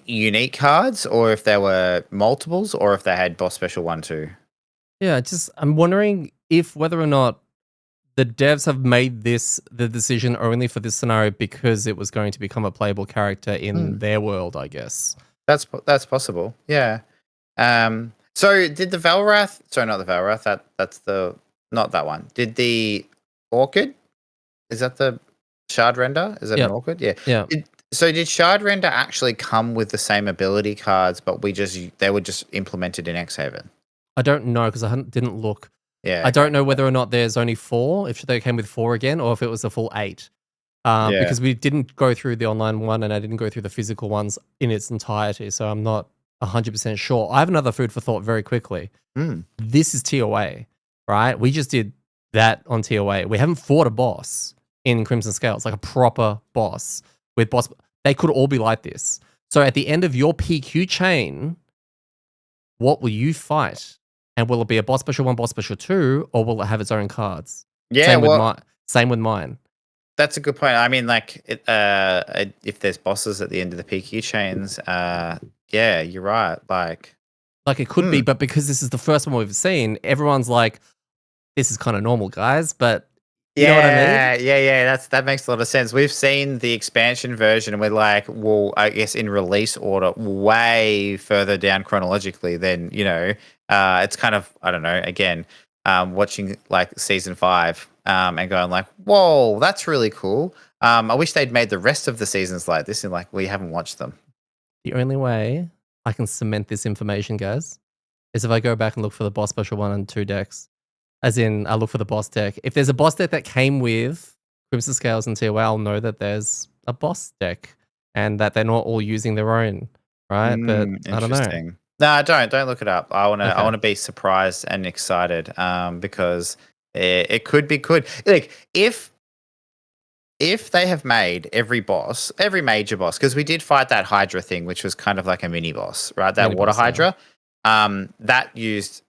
S2: unique cards or if there were multiples or if they had boss special 1, 2.
S1: Yeah, I'm wondering if whether or not the devs have made this the decision only for this scenario because it was going to become a playable character in
S2: Hmm.
S1: their world, I guess.
S2: That's possible. Yeah. So did the Valrath? Sorry, not the Valrath. That's the not that one. Did the Orchid? Is that the Shard Render? Is that an
S1: Yep.
S2: Orchid? Yeah.
S1: Yeah.
S2: Did Shard Render actually come with the same ability cards, but they were just implemented in X-Haven?
S1: I don't know because didn't look.
S2: Yeah.
S1: I
S2: Okay.
S1: don't know whether or not there's only 4, if they came with 4 again, or if it was a full 8.
S2: Yeah.
S1: Because we didn't go through the online one and I didn't go through the physical ones in its entirety, so I'm not 100% sure. I have another food for thought very quickly.
S2: Mm.
S1: This is TOA, right? We just did that on TOA. We haven't fought a boss in Crimson Scales, like a proper boss with boss. They could all be like this. So at the end of your PQ chain, what will you fight? And will it be a boss special 1, boss special 2, or will it have its own cards?
S2: Yeah. Well,
S1: Same with mine.
S2: that's a good point. I mean, like, if there's bosses at the end of the PQ chains, yeah, you're right.
S1: Like it could be,
S2: Hmm.
S1: but because this is the first one we've seen, everyone's like, this is kind of normal, guys. But you know what I mean?
S2: Yeah. That makes a lot of sense. We've seen the expansion version, and we're like, well, I guess in release order, way further down chronologically than it's kind of, I don't know. Again, watching like season 5, and going like, whoa, that's really cool. I wish they'd made the rest of the seasons like this, and like we haven't watched them.
S1: The only way I can cement this information, guys, is if I go back and look for the boss special 1 and 2 decks. As in, I look for the boss deck. If there's a boss deck that came with Crimson Scales and TOA, I'll know that there's a boss deck and that they're not all using their own, right? But I don't know.
S2: Interesting. No, don't look it up. I
S1: Okay.
S2: wanna be surprised and excited, because it could be good. Like, if they have made every major boss, because we did fight that Hydra thing, which was kind of like a mini boss, right? That
S1: Mini
S2: water
S1: boss, yeah.
S2: Hydra. That used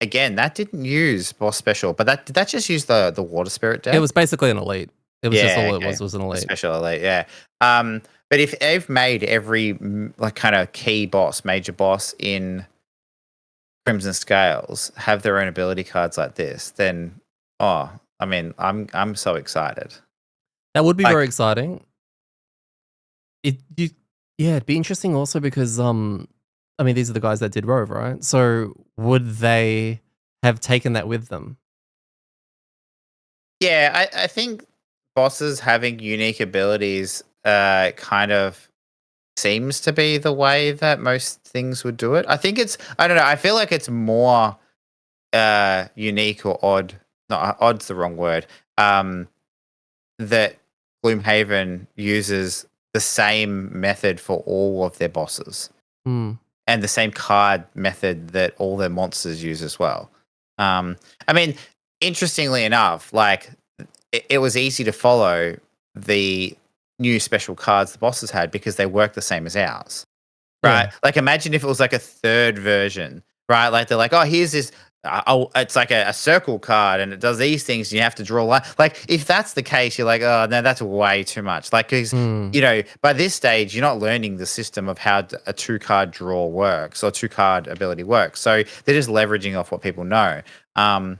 S2: again, that didn't use boss special, but that just used the water spirit
S1: It
S2: deck.
S1: was basically an elite. It was just
S2: Yeah,
S1: all it
S2: okay.
S1: was an
S2: A
S1: elite.
S2: special elite, yeah. But if they've made every like kind of key boss, major boss in Crimson Scales have their own ability cards like this, then I mean, I'm so excited.
S1: That would be
S2: Like,
S1: very exciting. Yeah, it'd be interesting also because I mean these are the guys that did Rove, right? So would they have taken that with them?
S2: yeah, I think bosses having unique abilities kind of seems to be the way that most things would do it. I don't know, I feel like it's more unique or odd. No, odd's the wrong word. That Gloomhaven uses the same method for all of their bosses
S1: Hmm.
S2: and the same card method that all their monsters use as well. I mean, interestingly enough, like it was easy to follow the new special cards the bosses had because they work the same as ours. Right?
S1: Yeah.
S2: Like, imagine if it was like a third version, right? Like, they're like, "Oh, here's this." It's like a circle card, and it does these things. And you have to draw line. Like, if that's the case, you're like, "Oh no, that's way too much." Like, because
S1: Hmm.
S2: by this stage, you're not learning the system of how a 2 card draw works or 2 card ability works. So they're just leveraging off what people know. Um,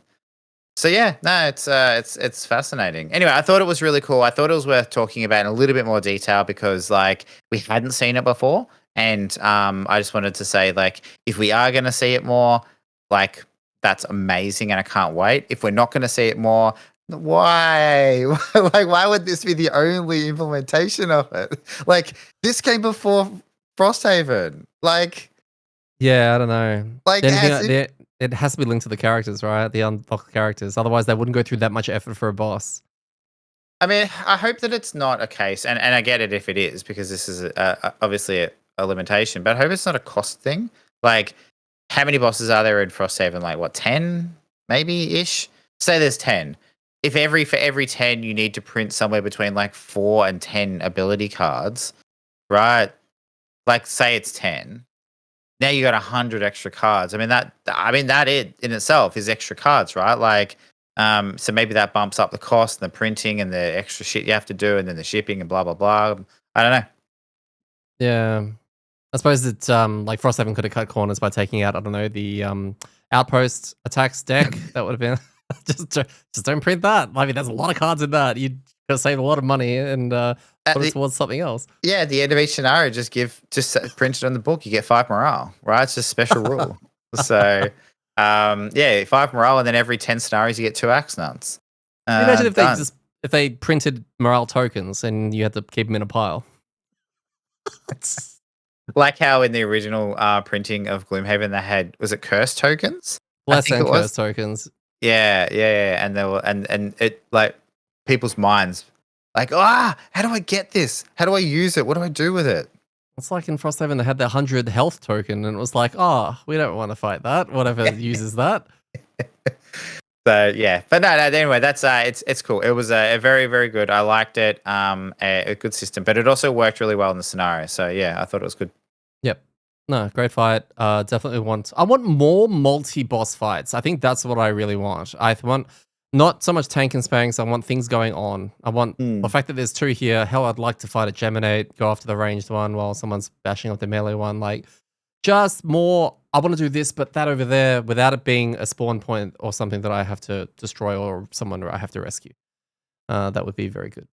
S2: so yeah, no, it's fascinating. Anyway, I thought it was really cool. I thought it was worth talking about in a little bit more detail because like we hadn't seen it before, and I just wanted to say like if we are going to see it more, like that's amazing, and I can't wait. If we're not going to see it more, why? Like why would this be the only implementation of it? Like this came before Frosthaven.
S1: Yeah, I don't know.
S2: Like
S1: Then
S2: as if
S1: it has to be linked to the characters, right? The unlocked characters. Otherwise, they wouldn't go through that much effort for a boss.
S2: I mean, I hope that it's not a case, and I get it if it is, because this is obviously a limitation, but I hope it's not a cost thing. Like, how many bosses are there in Frosthaven? Like, what, 10 maybe ish? Say there's 10. If for every 10, you need to print somewhere between like 4 and 10 ability cards, right? Like, say it's 10. Now you got 100 extra cards. That it in itself is extra cards, right? Like, so maybe that bumps up the cost and the printing and the extra shit you have to do, and then the shipping and blah blah blah. I don't know.
S1: Yeah. I suppose that like Frosthaven could have cut corners by taking out, I don't know, the outpost attacks deck. That would have been just don't print that. I mean, there's a lot of cards in that. You gotta save a lot of money and
S2: At
S1: put it
S2: the
S1: towards something else.
S2: Yeah, at the end of each scenario, print it on the book. You get 5 morale, right? It's just a special rule. So, yeah, 5 morale, and then every 10 scenarios you get 2 axe nuts.
S1: Can you imagine
S2: Done.
S1: if they printed morale tokens and you had to keep them in a pile? It's
S2: Like how in the original printing of Gloomhaven, they had, was it curse tokens? I
S1: bless
S2: think
S1: and
S2: it was.
S1: curse tokens.
S2: Yeah, yeah, yeah. And they were, and it like people's minds, like, how do I get this? How do I use it? What do I do with it?
S1: It's like in Frosthaven, they had the 100 health token, and it was like, oh, we don't want to fight that. Whatever uses that.
S2: So yeah, but no. Anyway, that's it's cool. It was a very very good. I liked it. A good system, but it also worked really well in the scenario. So yeah, I thought it was good.
S1: Yep. No, great fight. Definitely I want more multi-boss fights. I think that's what I really want. I want not so much tank and spanks. I want things going on. I want the fact that there's 2 here. Hell, I'd like to fight a Geminate, go after the ranged one while someone's bashing up the melee one. Like, just more, I want to do this, but that over there without it being a spawn point or something that I have to destroy or someone I have to rescue. That would be very good.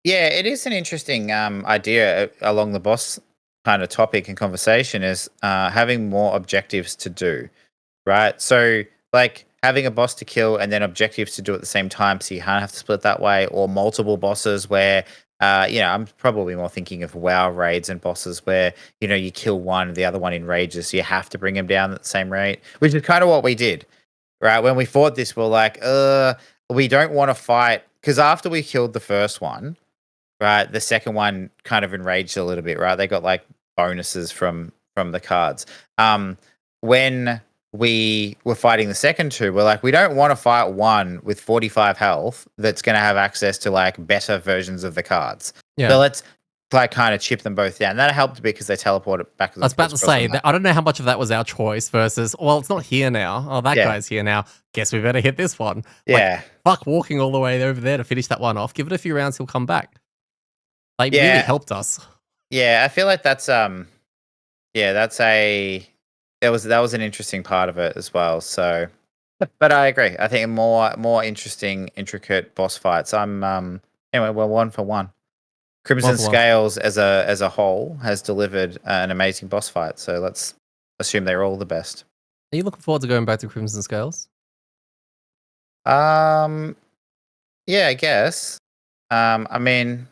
S2: Yeah, it is an interesting idea along the boss kind of topic and conversation is having more objectives to do, right? So like having a boss to kill and then objectives to do at the same time, so you can't have to split that way, or multiple bosses where I'm probably more thinking of WoW raids and bosses where you kill one, the other one enrages, so you have to bring him down at the same rate, which is kind of what we did, right? When we fought this, we're like, we don't want to fight because after we killed the first one, right, the second one kind of enraged a little bit, right? They got like bonuses from the cards. When we were fighting the second two, we're like, we don't want to fight one with 45 health that's going to have access to like better versions of the cards.
S1: Yeah.
S2: So let's like kind of chip them both down. That helped because they teleported back.
S1: I was about to say, I don't know how much of that was our choice versus, well, it's not here now. Oh, that guy's here now. Guess we better hit this one.
S2: Yeah.
S1: Like, fuck walking all the way over there to finish that one off. Give it a few rounds, he'll come back. Like, really helped us.
S2: Yeah, I feel like that's that was an interesting part of it as well. So, but I agree. I think more interesting, intricate boss fights. Anyway, we're 1 for 1. Crimson Scales as a whole has delivered an amazing boss fight. So let's assume they're all the best.
S1: Are you looking forward to going back to Crimson Scales?
S2: Yeah, I guess. I mean,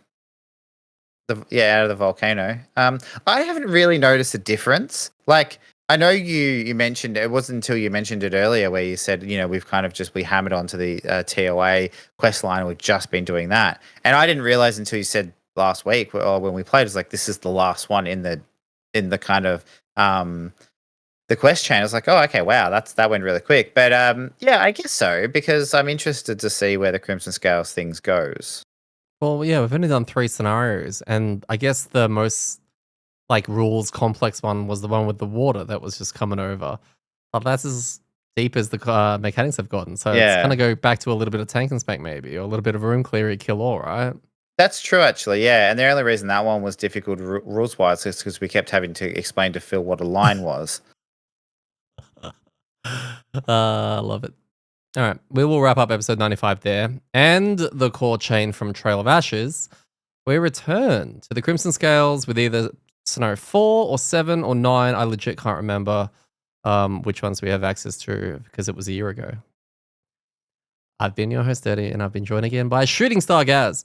S2: out of the volcano. I haven't really noticed a difference. Like, I know you mentioned it wasn't until you mentioned it earlier where you said we've kind of we hammered onto the TOA quest line. We've just been doing that, and I didn't realize until you said last week or when we played, it was like this is the last one in the kind of the quest chain. I was like, oh, okay, wow, that went really quick. But yeah, I guess so because I'm interested to see where the Crimson Scales things goes.
S1: Well, yeah, we've only done 3 scenarios, and I guess the most like rules complex one was the one with the water that was just coming over. But that's as deep as the mechanics have gotten. So it's going to go back to a little bit of tank and spank maybe, or a little bit of room clear, kill all, right?
S2: That's true, actually, yeah. And the only reason that one was difficult rules-wise is because we kept having to explain to Phil what a line was.
S1: I love it. All right, we will wrap up episode 95 there. And the core chain from Trail of Ashes. We return to the Crimson Scales with either scenario 4 or 7 or 9. I legit can't remember which ones we have access to because it was a year ago. I've been your host, Eddie, and I've been joined again by Shooting Star Gaz.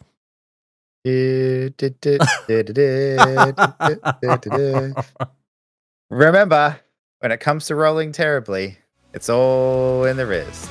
S2: Remember, when it comes to rolling terribly, it's all in the wrist.